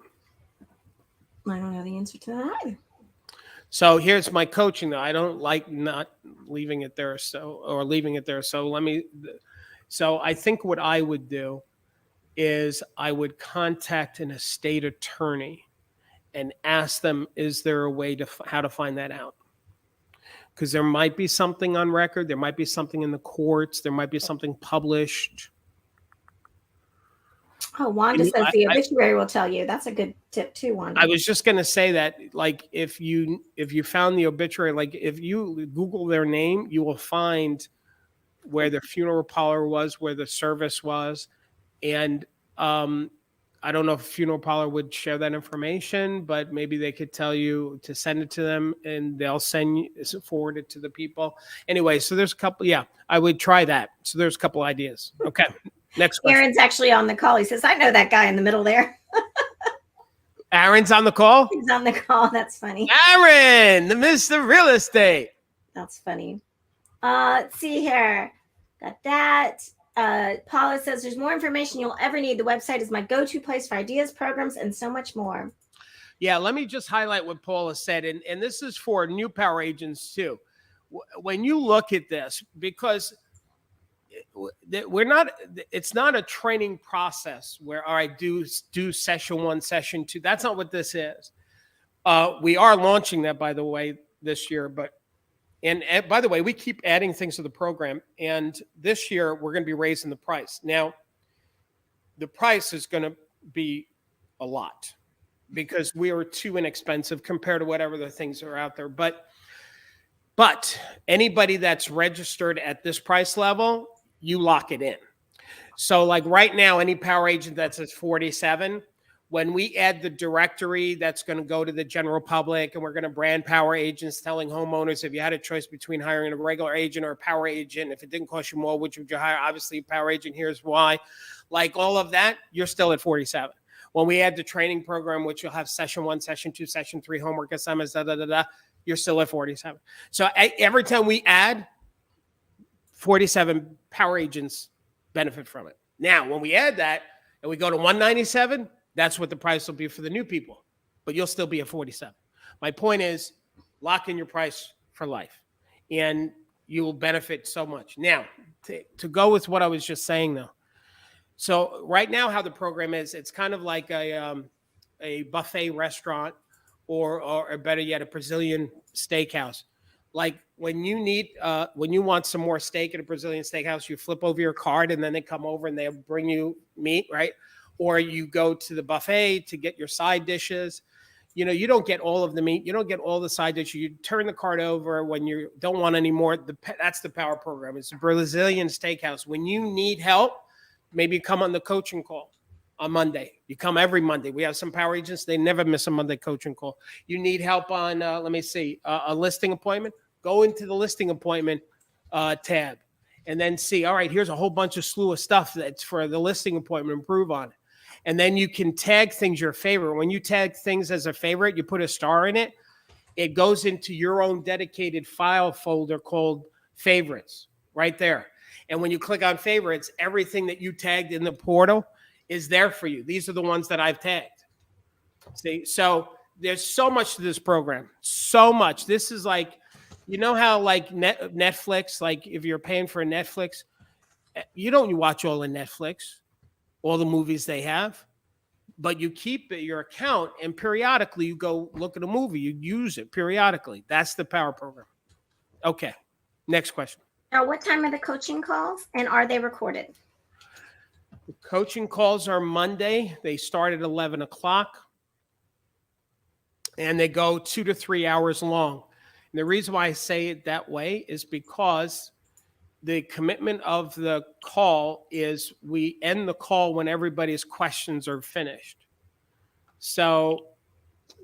I don't know the answer to that either. So here's my coaching, though. I don't like not leaving it there. So I think what I would do is I would contact an estate attorney and ask them, is there a way how to find that out? Because there might be something on record. There might be something in the courts. There might be something published. Oh, Wanda says the obituary will tell you. That's a good tip too, Wanda. I was just going to say that, like, if you found the obituary, like if you Google their name, you will find where the funeral parlor was, where the service was. And I don't know if funeral parlor would share that information, but maybe they could tell you to send it to them, and they'll forward it to the people. Anyway, so there's a couple. Yeah, I would try that. So there's a couple ideas. Okay. Next question. Aaron's actually on the call. He says, I know that guy in the middle there. Aaron's on the call? He's on the call. That's funny. Aaron, the Mr. Real Estate. That's funny. Let's see here. Got that. Paula says, there's more information you'll ever need. The website is my go-to place for ideas, programs, and so much more. Yeah, let me just highlight what Paula said. And this is for new power agents too. When you look at this, because it's not a training process where, all right, do session 1, session 2. That's not what this is. We are launching that, by the way, this year. And by the way, we keep adding things to the program. And this year, we're going to be raising the price. Now, the price is going to be a lot because we are too inexpensive compared to whatever the things are out there. But anybody that's registered at this price level, you lock it in. So like right now, any power agent that says 47, when we add the directory, that's going to go to the general public, and we're going to brand power agents, telling homeowners, if you had a choice between hiring a regular agent or a power agent, if it didn't cost you more, which would you hire? Obviously, a power agent, here's why. Like all of that, you're still at 47. When we add the training program, which you'll have session 1, session 2, session 3, homework assignments, you're still at 47. So every time we add, 47 power agents benefit from it. Now, when we add that and we go to 197, That's what the price will be for the new people, but you'll still be at 47. My point is, lock in your price for life, and you will benefit so much. Now, to go with what I was just saying, though. So right now, how the program is, it's kind of like a buffet restaurant, or better yet, a Brazilian steakhouse. Like when you want some more steak at a Brazilian steakhouse, you flip over your card and then they come over and they bring you meat, right? Or you go to the buffet to get your side dishes. You don't get all of the meat. You don't get all the side dishes. You turn the card over when you don't want any more. That's the power program. It's a Brazilian steakhouse. When you need help, maybe come on the coaching call on Monday. You come every Monday. We have some power agents. They never miss a Monday coaching call. You need help on, let me see, a listing appointment. Go into the listing appointment tab and then see, all right, here's a whole bunch of slew of stuff that's for the listing appointment. Improve on it. And then you can tag things your favorite. When you tag things as a favorite, you put a star in it. It goes into your own dedicated file folder called favorites right there. And when you click on favorites, everything that you tagged in the portal is there for you. These are the ones that I've tagged. See, so there's so much to this program. So much. This is like, how like Netflix, like if you're paying for a Netflix, you don't watch all the Netflix, all the movies they have, but you keep your account and periodically you go look at a movie. You use it periodically. That's the power program. Okay. Next question. Now, what time are the coaching calls and are they recorded? The coaching calls are Monday. They start at 11 o'clock and they go 2 to 3 hours long. And the reason why I say it that way is because the commitment of the call is we end the call when everybody's questions are finished. So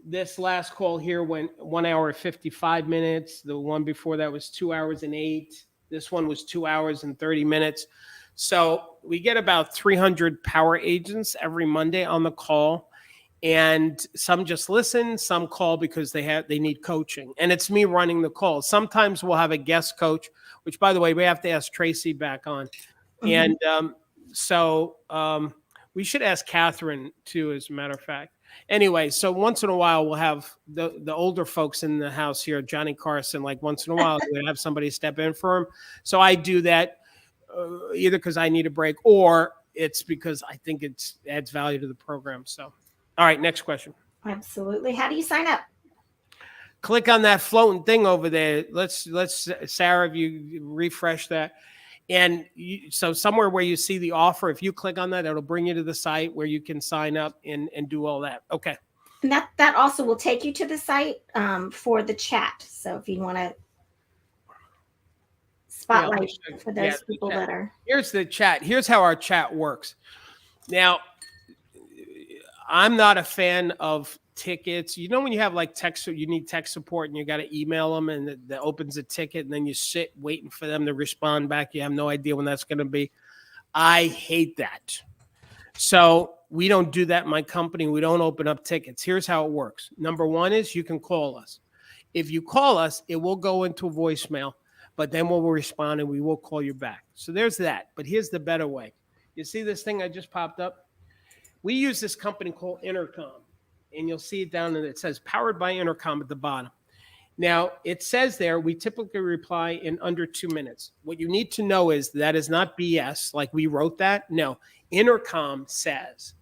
this last call here went 1 hour 55 minutes. The one before that was 2 hours and 8. This one was 2 hours and 30 minutes. So we get about 300 power agents every Monday on the call. And some just listen, some call because they need coaching. And it's me running the call. Sometimes we'll have a guest coach, which, by the way, we have to ask Tracy back on. Mm-hmm. And so we should ask Catherine, too, as a matter of fact. Anyway, so once in a while, we'll have the older folks in the house here, Johnny Carson, like once in a while, we'll have somebody step in for him. So I do that either because I need a break or it's because I think it adds value to the program. So. All right, next question. Absolutely. How do you sign up? Click on that floating thing over there. Let's Sarah, if you refresh that. And so somewhere where you see the offer, if you click on that, it'll bring you to the site where you can sign up and do all that. Okay. And that also will take you to the site for the chat. So if you want to spotlight for those people that are. Here's the chat. Here's how our chat works. Now, I'm not a fan of tickets. When you have like text, you need tech support and you got to email them and that opens a ticket and then you sit waiting for them to respond back. You have no idea when that's going to be. I hate that. So we don't do that in my company. We don't open up tickets. Here's how it works. Number one is you can call us. If you call us, it will go into a voicemail, but then we'll respond and we will call you back. So there's that. But here's the better way. You see this thing I just popped up? We use this company called Intercom, and you'll see it down there. It says powered by Intercom at the bottom. Now, it says there, we typically reply in under 2 minutes. What you need to know is that is not BS, like we wrote that. No, Intercom says.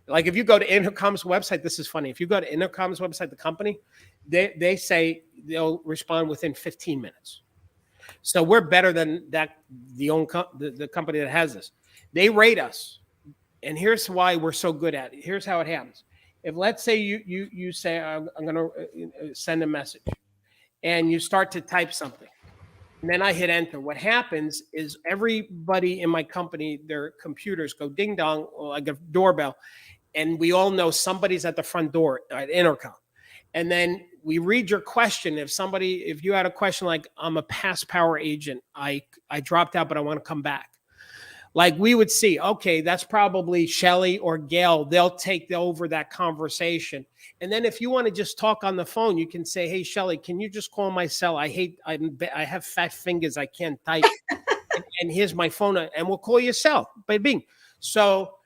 Like if you go to Intercom's website, this is funny. If you go to Intercom's website, the company, they say they'll respond within 15 minutes. So we're better than that. The company that has this. They rate us. And here's why we're so good at it. Here's how it happens. If let's say you say, I'm going to send a message and you start to type something and then I hit enter. What happens is everybody in my company, their computers go ding dong, like a doorbell. And we all know somebody's at the front door at Intercom. And then we read your question. If you had a question like, I'm a past power agent, I dropped out, but I want to come back. Like we would see, okay, that's probably Shelly or Gail. They'll take over that conversation. And then if you want to just talk on the phone, you can say, hey, Shelly, can you just call my cell? I have fat fingers. I can't type. and here's my phone. And we'll call your cell by Bing. So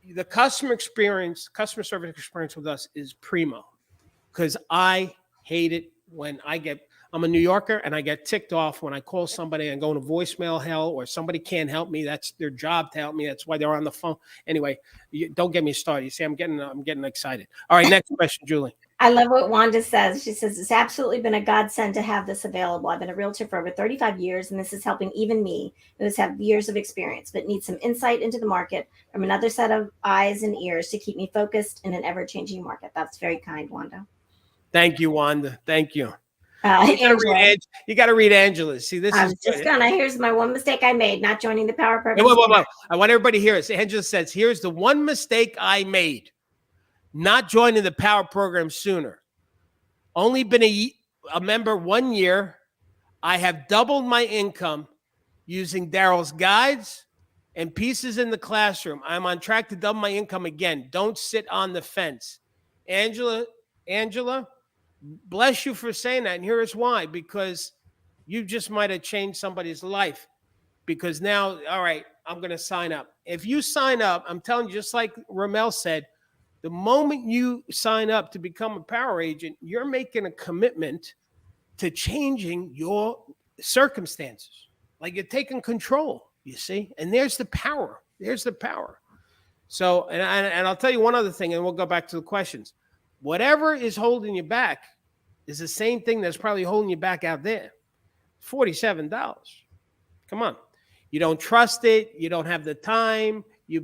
the customer service experience with us is primo, because I hate it when I'm a New Yorker and I get ticked off when I call somebody and go into voicemail hell, or somebody can't help me. That's their job to help me. That's why they're on the phone. Anyway, don't get me started. You see, I'm getting excited. All right, next question, Julie. I love what Wanda says. She says, it's absolutely been a godsend to have this available. I've been a realtor for over 35 years, and this is helping even me, who has had years of experience, but needs some insight into the market from another set of eyes and ears to keep me focused in an ever-changing market. That's very kind, Wanda. Thank you, Wanda. Thank you. You got to read Angela's. See, this is just gonna. Here's my one mistake I made: not joining the Power Program. Whoa. I want everybody to hear it. Angela says, "Here's the one mistake I made: not joining the Power Program sooner. Only been a member 1 year. I have doubled my income using Darryl's guides and pieces in the classroom. I'm on track to double my income again. Don't sit on the fence." Angela, bless you for saying that. And here's why: because you just might have changed somebody's life. Because now, all right, I'm going to sign up. If you sign up, I'm telling you, just like Ramel said, the moment you sign up to become a power agent, you're making a commitment to changing your circumstances. Like you're taking control, you see? And there's the power. There's the power. So, and I'll tell you one other thing, and we'll go back to the questions. Whatever is holding you back is the same thing that's probably holding you back out there. $47. Come on. You don't trust it. You don't have the time. You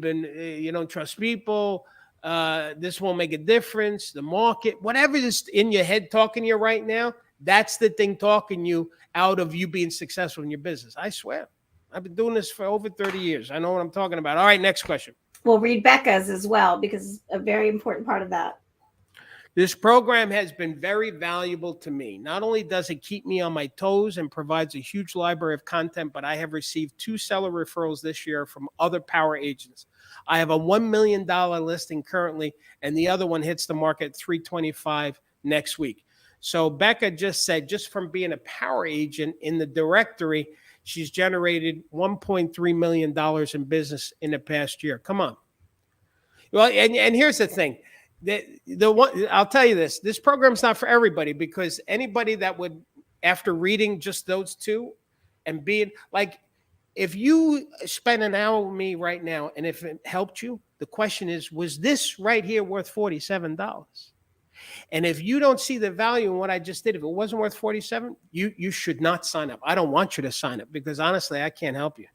don't trust people. This won't make a difference. The market, whatever is in your head talking to you right now, that's the thing talking you out of you being successful in your business. I swear. I've been doing this for over 30 years. I know what I'm talking about. All right, next question. We'll read Becca's as well, because it's a very important part of that. This program has been very valuable to me. Not only does it keep me on my toes and provides a huge library of content, but I have received 2 seller referrals this year from other power agents. I have a $1 million listing currently, and the other one hits the market $325 next week. So Becca just said, just from being a power agent in the directory, she's generated $1.3 million in business in the past year. Come on. Well, and here's the thing. The one, I'll tell you this program's not for everybody, because anybody that would, after reading just those 2 and being like, if you spend an hour with me right now and if it helped you, the question is, was this right here worth $47? And if you don't see the value in what I just did, if it wasn't worth $47, you should not sign up. I don't want you to sign up, because honestly, I can't help you.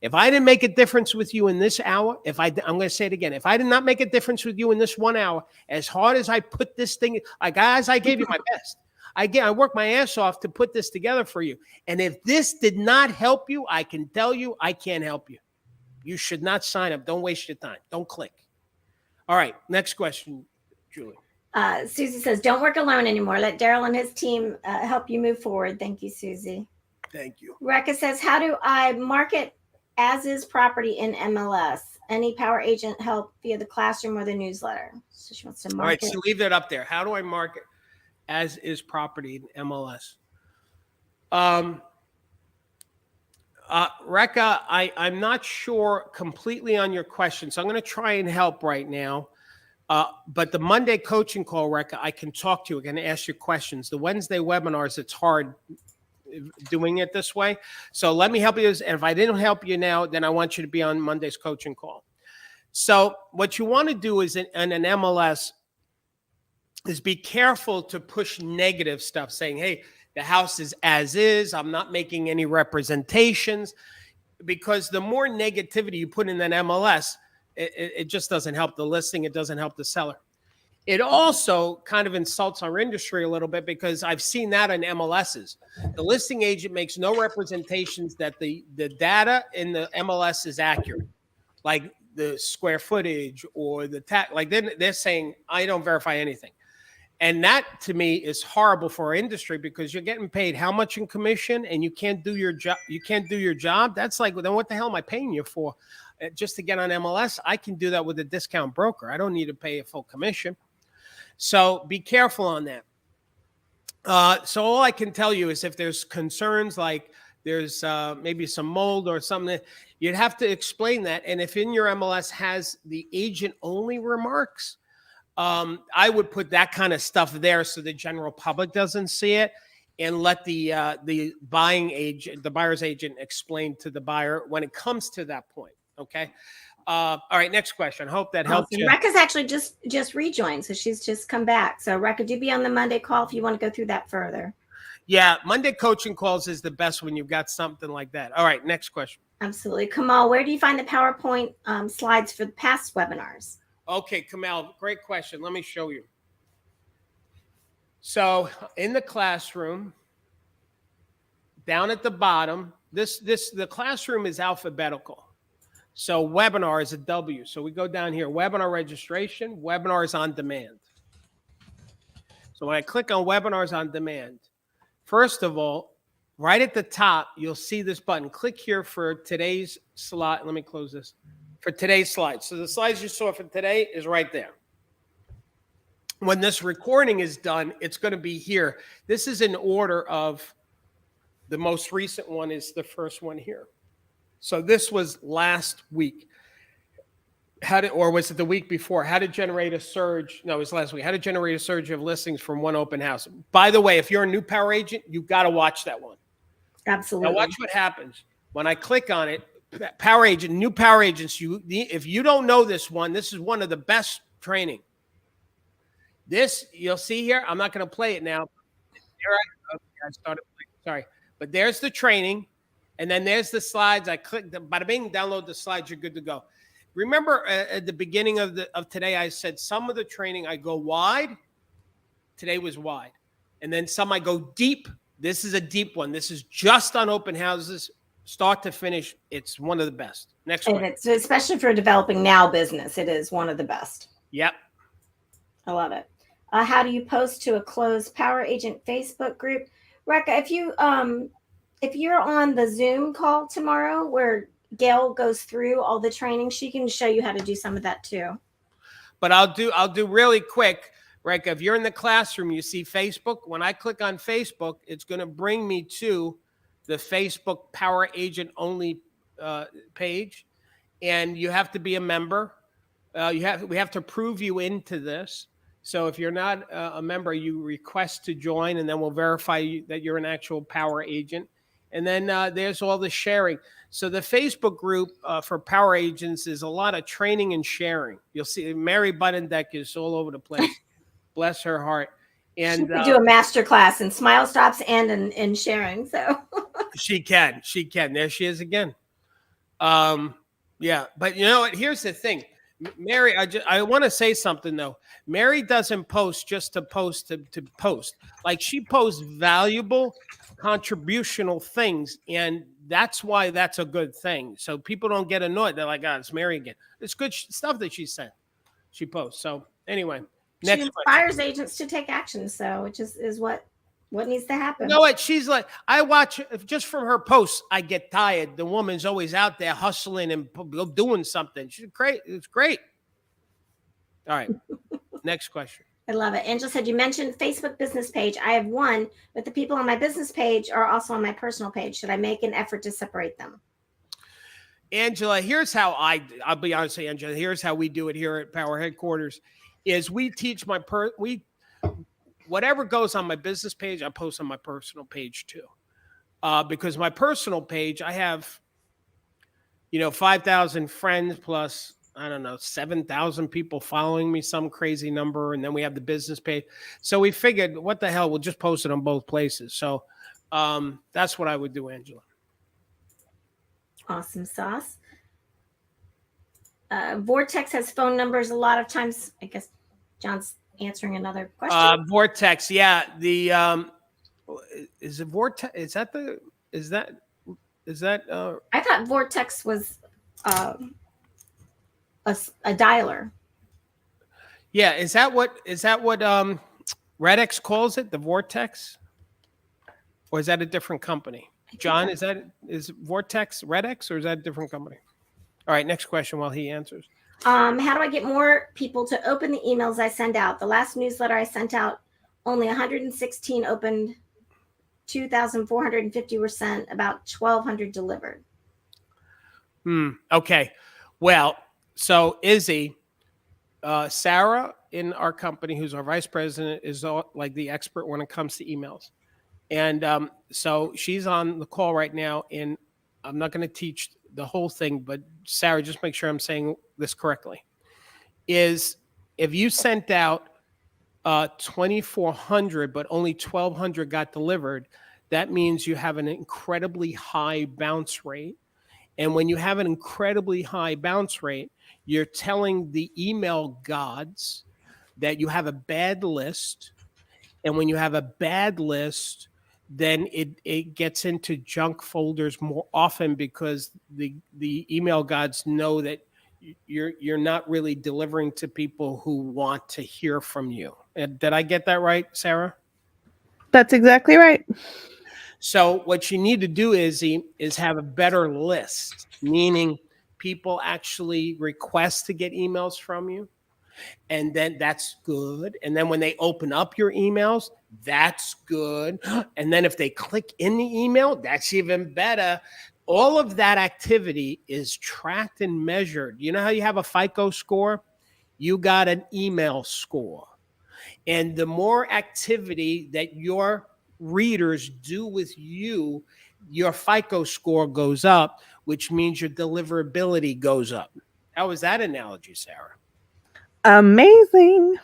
If I didn't make a difference with you in this hour, I'm going to say it again. If I did not make a difference with you in this 1 hour, as hard as I put this thing, like guys, I gave you my best. I worked my ass off to put this together for you. And if this did not help you, I can tell you, I can't help you. You should not sign up. Don't waste your time. Don't click. All right. Next question, Julie. Susie says, don't work alone anymore. Let Darryl and his team help you move forward. Thank you, Susie. Thank you. Rekha says, how do I market as is property in MLS? Any power agent help via the classroom or the newsletter? So she wants to market. All right, so leave that up there. How do I market as is property in MLS? Rekha, I'm not sure completely on your question, so I'm going to try and help right now. But the Monday coaching call, Rekha, I can talk to you. I can ask you questions. The Wednesday webinars, it's hard doing it this way. So let me help you. And if I didn't help you now, then I want you to be on Monday's coaching call. So what you want to do is in an MLS is be careful to push negative stuff, saying, hey, the house is as is. I'm not making any representations, because the more negativity you put in an MLS, it just doesn't help the listing. It doesn't help the seller. It also kind of insults our industry a little bit, because I've seen that in MLSs. The listing agent makes no representations that the data in the MLS is accurate, like the square footage or the tax. Like they're saying, I don't verify anything. And that to me is horrible for our industry, because you're getting paid how much in commission and you can't do your job. You can't do your job. That's like, then what the hell am I paying you for? Just to get on MLS, I can do that with a discount broker. I don't need to pay a full commission. So be careful on that. So all I can tell you is if there's concerns like there's maybe some mold or something. You'd have to explain that. And if in your MLS has the agent only remarks, I would put that kind of stuff there so the general public doesn't see it, and let the buying agent, the buyer's agent, explain to the buyer when it comes to that point. Okay. All right. Next question. Hope that helped you. Rekka's actually just rejoined, so she's just come back. So Rekka, do be on the Monday call if you want to go through that further. Yeah, Monday coaching calls is the best when you've got something like that. All right, next question. Absolutely. Kamal, where do you find the PowerPoint slides for the past webinars? Okay, Kamal, great question. Let me show you. So in the classroom, down at the bottom, the classroom is alphabetical. So webinar is a W. So we go down here, webinar registration, webinars on demand. So when I click on webinars on demand, first of all, right at the top, you'll see this button. Click here for today's slide. Let me close this. For today's slides. So the slides you saw for today is right there. When this recording is done, it's going to be here. This is in order of the most recent one is the first one here. So this was last week. Or was it the week before? How to generate a surge. No, it was last week. How to generate a surge of listings from one open house. By the way, if you're a new power agent, you've got to watch that one. Absolutely. Now watch what happens. When I click on it, power agent, new power agents, if you don't know this one, this is one of the best training. This, you'll see here, I'm not going to play it now. I started playing, sorry. But there's the training, and then there's the slides. I click, bada bing, download the slides, you're good to go. Remember at the beginning of today, I said some of the training I go wide. Today was wide. And then some I go deep. This is a deep one. This is just on open houses, start to finish. It's one of the best. Next one. It's especially for developing now business. It is one of the best. Yep. I love it. How do you post to a closed Power Agent Facebook group? Rekka, if you're on the Zoom call tomorrow where Gail goes through all the training, she can show you how to do some of that too. But I'll do really quick, Rekka. If you're in the classroom, you see Facebook. When I click on Facebook, it's going to bring me to the Facebook Power Agent only page, and you have to be a member. We have to prove you into this. So if you're not a member, you request to join, and then we'll verify that you're an actual power agent. And then there's all the sharing. So the Facebook group for power agents is a lot of training and sharing. You'll see Mary Buttendeck is all over the place. Bless her heart. And she could do a master class in smile stops and in sharing. So she can. There she is again. Yeah, but you know what? Here's the thing. Mary, I want to say something though. Mary doesn't post just to post to post. Like she posts valuable, contributional things, and that's why that's a good thing. So people don't get annoyed. They're like, "Oh, it's Mary again." It's good stuff that she posts. So anyway, next. She inspires agents to take action. So which is what needs to happen. You know what? She's like, I watch just from her posts. I get tired. The woman's always out there hustling and doing something. She's great. It's great. All right. Next question. I love it. Angela said, you mentioned Facebook business page. I have one, but the people on my business page are also on my personal page. Should I make an effort to separate them? Angela, here's how I'll be honest with you, Angela. Here's how we do it here at Power Headquarters is we teach whatever goes on my business page, I post on my personal page too. Because my personal page, I have, 5,000 friends plus, 7,000 people following me, some crazy number. And then we have the business page. So we figured, what the hell, we'll just post it on both places. So that's what I would do, Angela. Awesome sauce. Vortex has phone numbers a lot of times. I guess John's answering another question. Vortex, yeah. The is it Vortex? Is that? I thought Vortex was a dialer. Yeah, is that what Redex calls it? The Vortex, or is that a different company? John, is Vortex Redex, or is that a different company? All right, next question while he answers. How do I get more people to open the emails I send out? The last newsletter I sent out, only 116 opened 2,450 were sent, about 1,200 delivered. Okay. Well, so Izzy, Sarah in our company, who's our vice president, is like the expert when it comes to emails. And so she's on the call right now. And I'm not going to teach the whole thing, but Sarah, just make sure I'm saying this correctly. Is if you sent out 2,400, but only 1,200 got delivered, that means you have an incredibly high bounce rate. And when you have an incredibly high bounce rate, you're telling the email gods that you have a bad list. And when you have a bad list, then it gets into junk folders more often because the email gods know that you're not really delivering to people who want to hear from you. Did I get that right, Sarah? That's exactly right. So what you need to do is have a better list, meaning people actually request to get emails from you. And then that's good. And then when they open up your emails, that's good. And then if they click in the email, that's even better. All of that activity is tracked and measured. You know how you have a FICO score? You got an email score. And the more activity that your readers do with you, your FICO score goes up, which means your deliverability goes up. How was that analogy, Sarah? Amazing.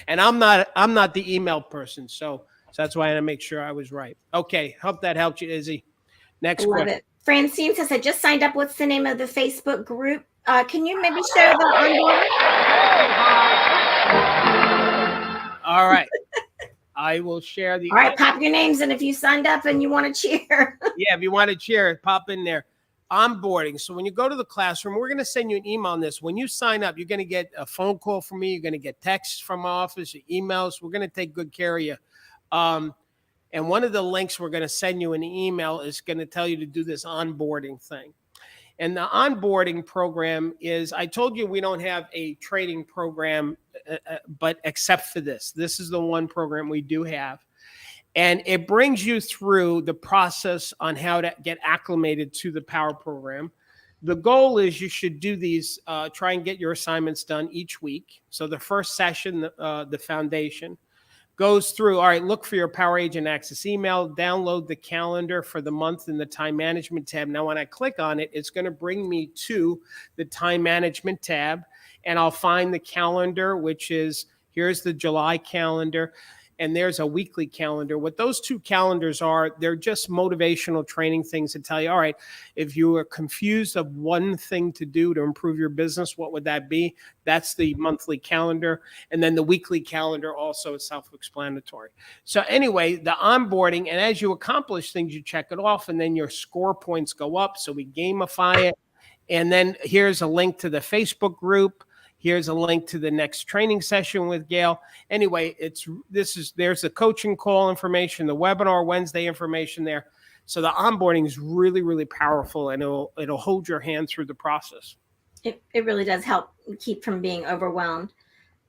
And I'm not the email person, so that's why I had to make sure I was right. Okay, hope that helped you, Izzy. Next Love question. it. Francine says, I just signed up. What's the name of the Facebook group? Can you maybe share the onboarding? All right. I will share the. All right, pop your names in if you signed up and you want to cheer. Yeah, if you want to cheer, pop in there. Onboarding. So when you go to the classroom, we're going to send you an email on this. When you sign up, you're going to get a phone call from me. You're going to get texts from my office, your emails. We're going to take good care of you. And one of the links we're going to send you in the email is going to tell you to do this onboarding thing. And the onboarding program is, I told you we don't have a training program, but except for this. This is the one program we do have. And it brings you through the process on how to get acclimated to the Power Program. The goal is you should do these, try and get your assignments done each week. So the first session, the foundation, goes through, all right, look for your Power Agent Access email, download the calendar for the month in the time management tab. Now, when I click on it, it's going to bring me to the time management tab, and I'll find the calendar, which is, here's the July calendar. And there's a weekly calendar. What those two calendars are, they're just motivational training things to tell you, all right, if you are confused of one thing to do to improve your business, what would that be? That's the monthly calendar. And then the weekly calendar also is self-explanatory. So anyway, the onboarding, and as you accomplish things, you check it off, and then your score points go up. So we gamify it. And then here's a link to the Facebook group. Here's a link to the next training session with Gail. Anyway, there's the coaching call information, the webinar Wednesday information there. So the onboarding is really, really powerful, and it'll hold your hand through the process. It really does help keep from being overwhelmed.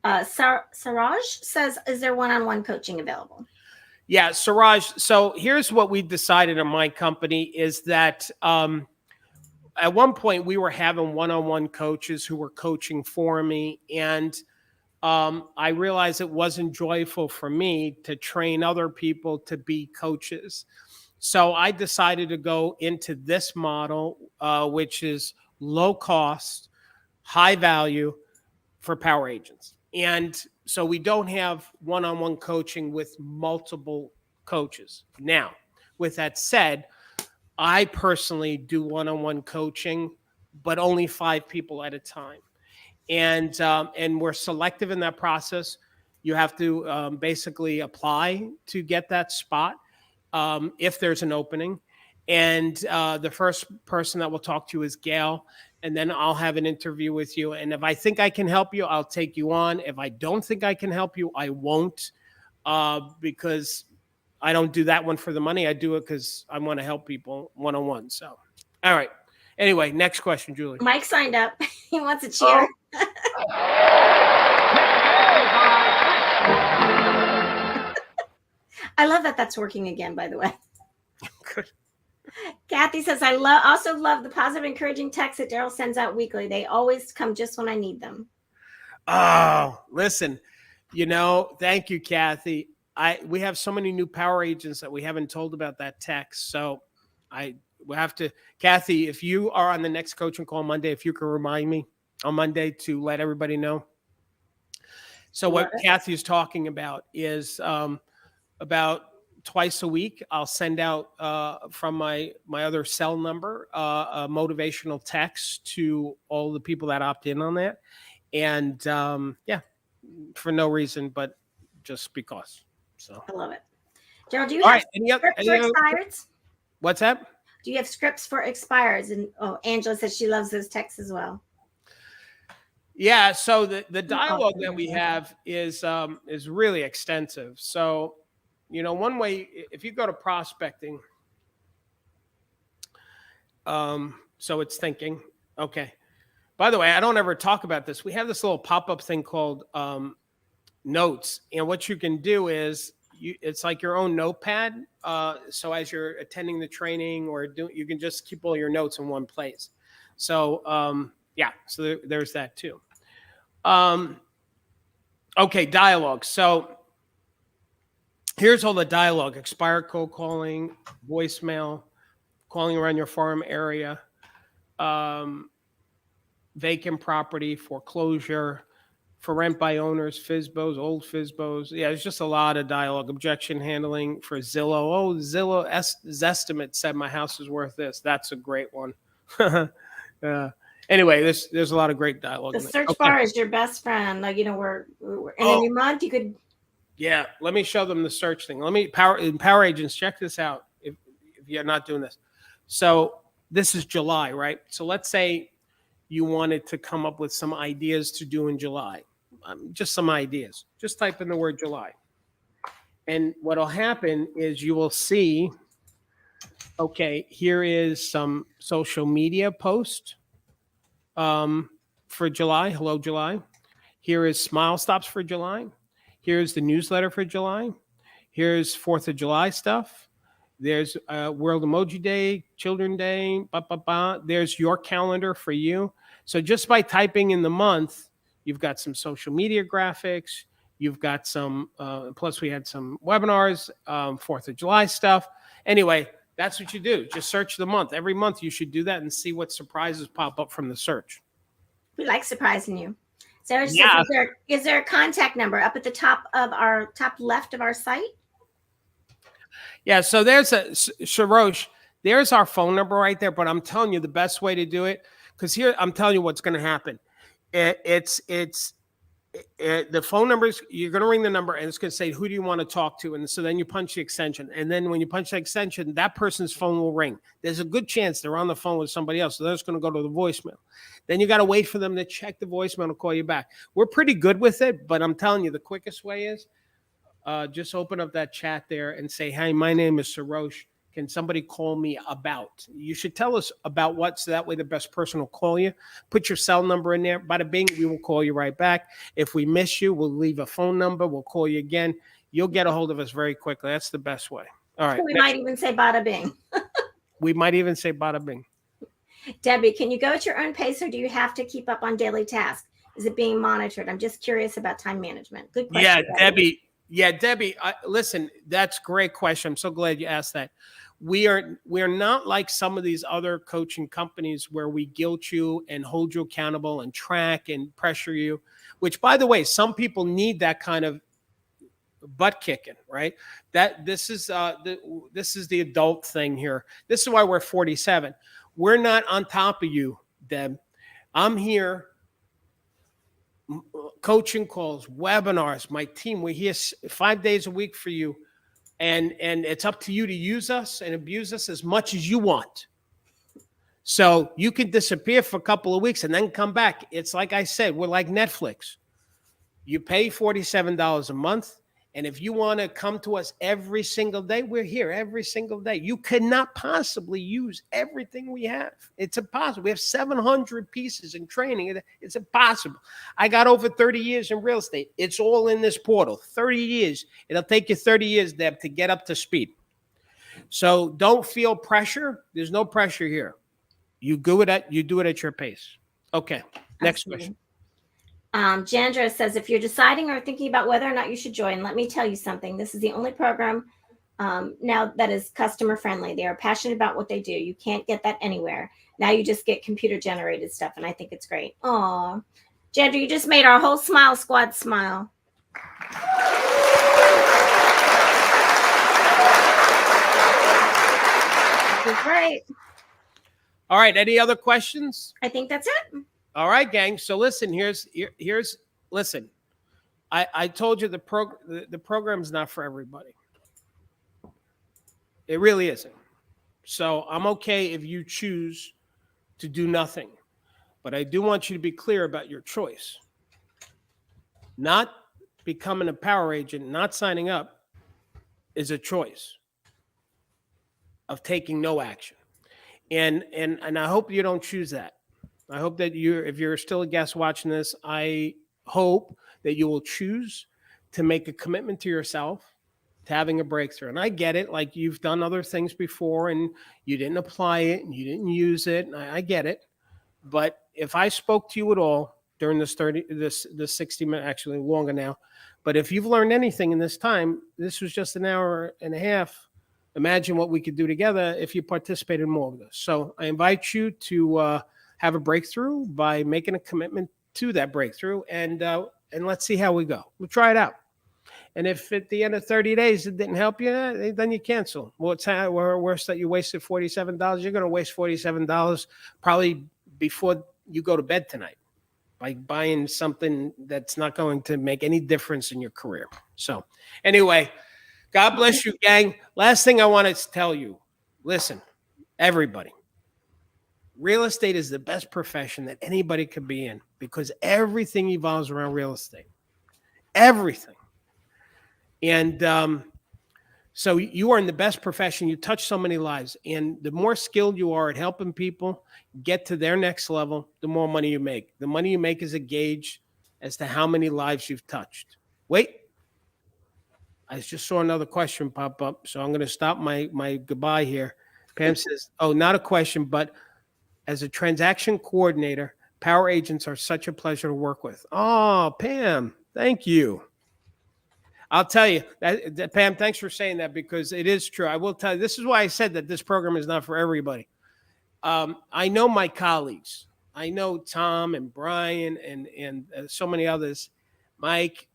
Saraj says, is there one-on-one coaching available? Yeah, Saraj. So here's what we decided in my company is that at one point we were having one-on-one coaches who were coaching for me, and I realized it wasn't joyful for me to train other people to be coaches. So I decided to go into this model, which is low cost, high value for power agents. And so we don't have one-on-one coaching with multiple coaches. Now, with that said, I personally do one-on-one coaching, but only 5 people at a time. And we're selective in that process. You have to basically apply to get that spot if there's an opening. And the first person that will talk to you is Gail. And then I'll have an interview with you. And if I think I can help you, I'll take you on. If I don't think I can help you, I won't, because I don't do that one for the money. I do it because I want to help people one-on-one. So, all right. Anyway, next question, Julie. Mike signed up. He wants a cheer. I love that that's working again, by the way. Good. Kathy says, also love the positive, encouraging texts that Darryl sends out weekly. They always come just when I need them. Oh, listen, thank you, Kathy. We have so many new power agents that we haven't told about that text. So we have to, Kathy, if you are on the next coaching call Monday, if you can remind me on Monday to let everybody know. So what Kathy is talking about is about twice a week, I'll send out from my other cell number a motivational text to all the people that opt in on that. And for no reason, but just because. So I love it. Darryl, do you all have right. scripts for expireds? What's that? Do you have scripts for expires? And Angela says she loves those texts as well. Yeah. So the dialogue that we have is really extensive. So, one way, if you go to prospecting, so it's thinking, okay. By the way, I don't ever talk about this. We have this little pop-up thing called notes. And what you can do is it's like your own notepad. So as you're attending the training you can just keep all your notes in one place. So, so there's that too. Okay, dialogue. So here's all the dialogue: expired cold calling, voicemail, calling around your farm area, vacant property, foreclosure, for rent by owners, FSBOs, old FSBOs. Yeah, there's just a lot of dialogue. Objection handling for Zillow. Oh, Zillow's estimate said my house is worth this. That's a great one. Anyway, there's a lot of great dialogue. The search bar is your best friend. Like, we're in a new month. You could. Yeah, let me show them the search thing. Let me power agents, check this out if you're not doing this. So this is July, right? So let's say you wanted to come up with some ideas to do in July. Just some ideas. Just type in the word July. And what'll happen is you will see, okay, here is some social media post for July. Hello, July. Here is Smile Stops for July. Here's the newsletter for July. Here's 4th of July stuff. There's World Emoji Day, Children Day, There's your calendar for you. So just by typing in the month, you've got some social media graphics. You've got some, plus we had some webinars, 4th of July stuff. Anyway, that's what you do. Just search the month. Every month you should do that and see what surprises pop up from the search. We like surprising you. Sarah says, is there a contact number up at the top left of our site? Yeah, so there's Sharosh, there's our phone number right there, but I'm telling you the best way to do it, because here I'm telling you what's going to happen. The phone numbers, you're going to ring the number and it's going to say, who do you want to talk to? And so then you punch the extension. And then when you punch the extension, that person's phone will ring. There's a good chance they're on the phone with somebody else. So they're just going to go to the voicemail. Then you got to wait for them to check the voicemail and call you back. We're pretty good with it, but I'm telling you the quickest way is just open up that chat there and say, hey, my name is Sarosh. Can somebody call me about? You should tell us about what, so that way the best person will call you. Put your cell number in there. Bada bing, we will call you right back. If we miss you, we'll leave a phone number. We'll call you again. You'll get a hold of us very quickly. That's the best way. All right. We might even say bada bing. We might even say bada bing. Debbie, can you go at your own pace, or do you have to keep up on daily tasks? Is it being monitored? I'm just curious about time management. Good question. Yeah, Debbie. Yeah, Debbie, listen, that's a great question. I'm so glad you asked that. We're not like some of these other coaching companies where we guilt you and hold you accountable and track and pressure you, which, by the way, some people need that kind of butt kicking, right? This is the adult thing here. This is why we're 47. We're not on top of you, Deb. I'm here. Coaching calls, webinars, my team, we're here 5 days a week for you. And it's up to you to use us and abuse us as much as you want. So you can disappear for a couple of weeks and then come back. It's like I said, we're like Netflix. You pay $47 a month And if you want to come to us every single day, we're here every single day. You cannot possibly use everything we have. It's impossible. We have 700 pieces in training. It's impossible. I got over 30 years in real estate. It's all in this portal. 30 years. It'll take you 30 years, Deb, to get up to speed. So don't feel pressure. There's no pressure here. You do it at your pace. Okay. Next question. Jandra says, if you're deciding or thinking about whether or not you should join, let me tell you something. This is the only program now that is customer friendly. They are passionate about what they do. You can't get that anywhere. Now you just get computer generated stuff, and I think it's great. Aw, Jandra, you just made our whole Smile Squad smile. Great. All right. Any other questions? I think that's it. All right, gang. So listen, listen. I told you the program's not for everybody. It really isn't. So I'm okay if you choose to do nothing, but I do want you to be clear about your choice. Not becoming a power agent, not signing up is a choice of taking no action. And I hope you don't choose that. I hope that if you're still a guest watching this, I hope that you will choose to make a commitment to yourself, to having a breakthrough. And I get it, like you've done other things before and you didn't apply it and you didn't use it. And I get it. But if I spoke to you at all during this 60 minutes, actually longer now, but if you've learned anything in this time, this was just an hour and a half. Imagine what we could do together if you participated more with us. So I invite you to have a breakthrough by making a commitment to that breakthrough, and let's see how we go. We'll try it out. And if at the end of 30 days it didn't help you, then you cancel. Well, it's worse that you wasted $47. You're going to waste $47 probably before you go to bed tonight by buying something that's not going to make any difference in your career. So anyway, God bless you, gang. Last thing I wanted to tell you, listen, everybody, real estate is the best profession that anybody could be in because everything evolves around real estate. Everything. And so you are in the best profession. You touch so many lives. And the more skilled you are at helping people get to their next level, the more money you make. The money you make is a gauge as to how many lives you've touched. Wait. I just saw another question pop up, so I'm going to stop my goodbye here. Pam says, oh, not a question, but as a transaction coordinator, power agents are such a pleasure to work with. Oh, Pam, thank you. I'll tell you, that Pam, thanks for saying that because it is true. I will tell you, this is why I said that this program is not for everybody. I know my colleagues. I know Tom and Brian and so many others, Mike,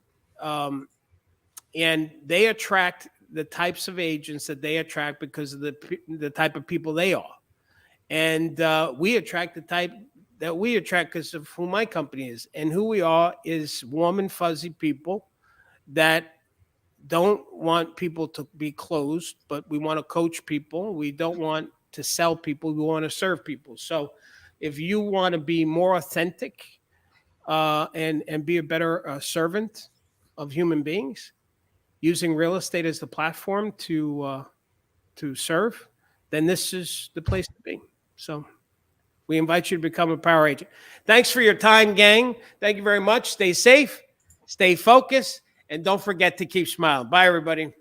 and they attract the types of agents that they attract because of the type of people they are. And we attract the type that we attract because of who my company is. And who we are is warm and fuzzy people that don't want people to be closed, but we want to coach people. We don't want to sell people. We want to serve people. So if you want to be more authentic and be a better servant of human beings, using real estate as the platform to serve, then this is the place to be. So we invite you to become a power agent. Thanks for your time, gang. Thank you very much. Stay safe, stay focused, and don't forget to keep smiling. Bye, everybody.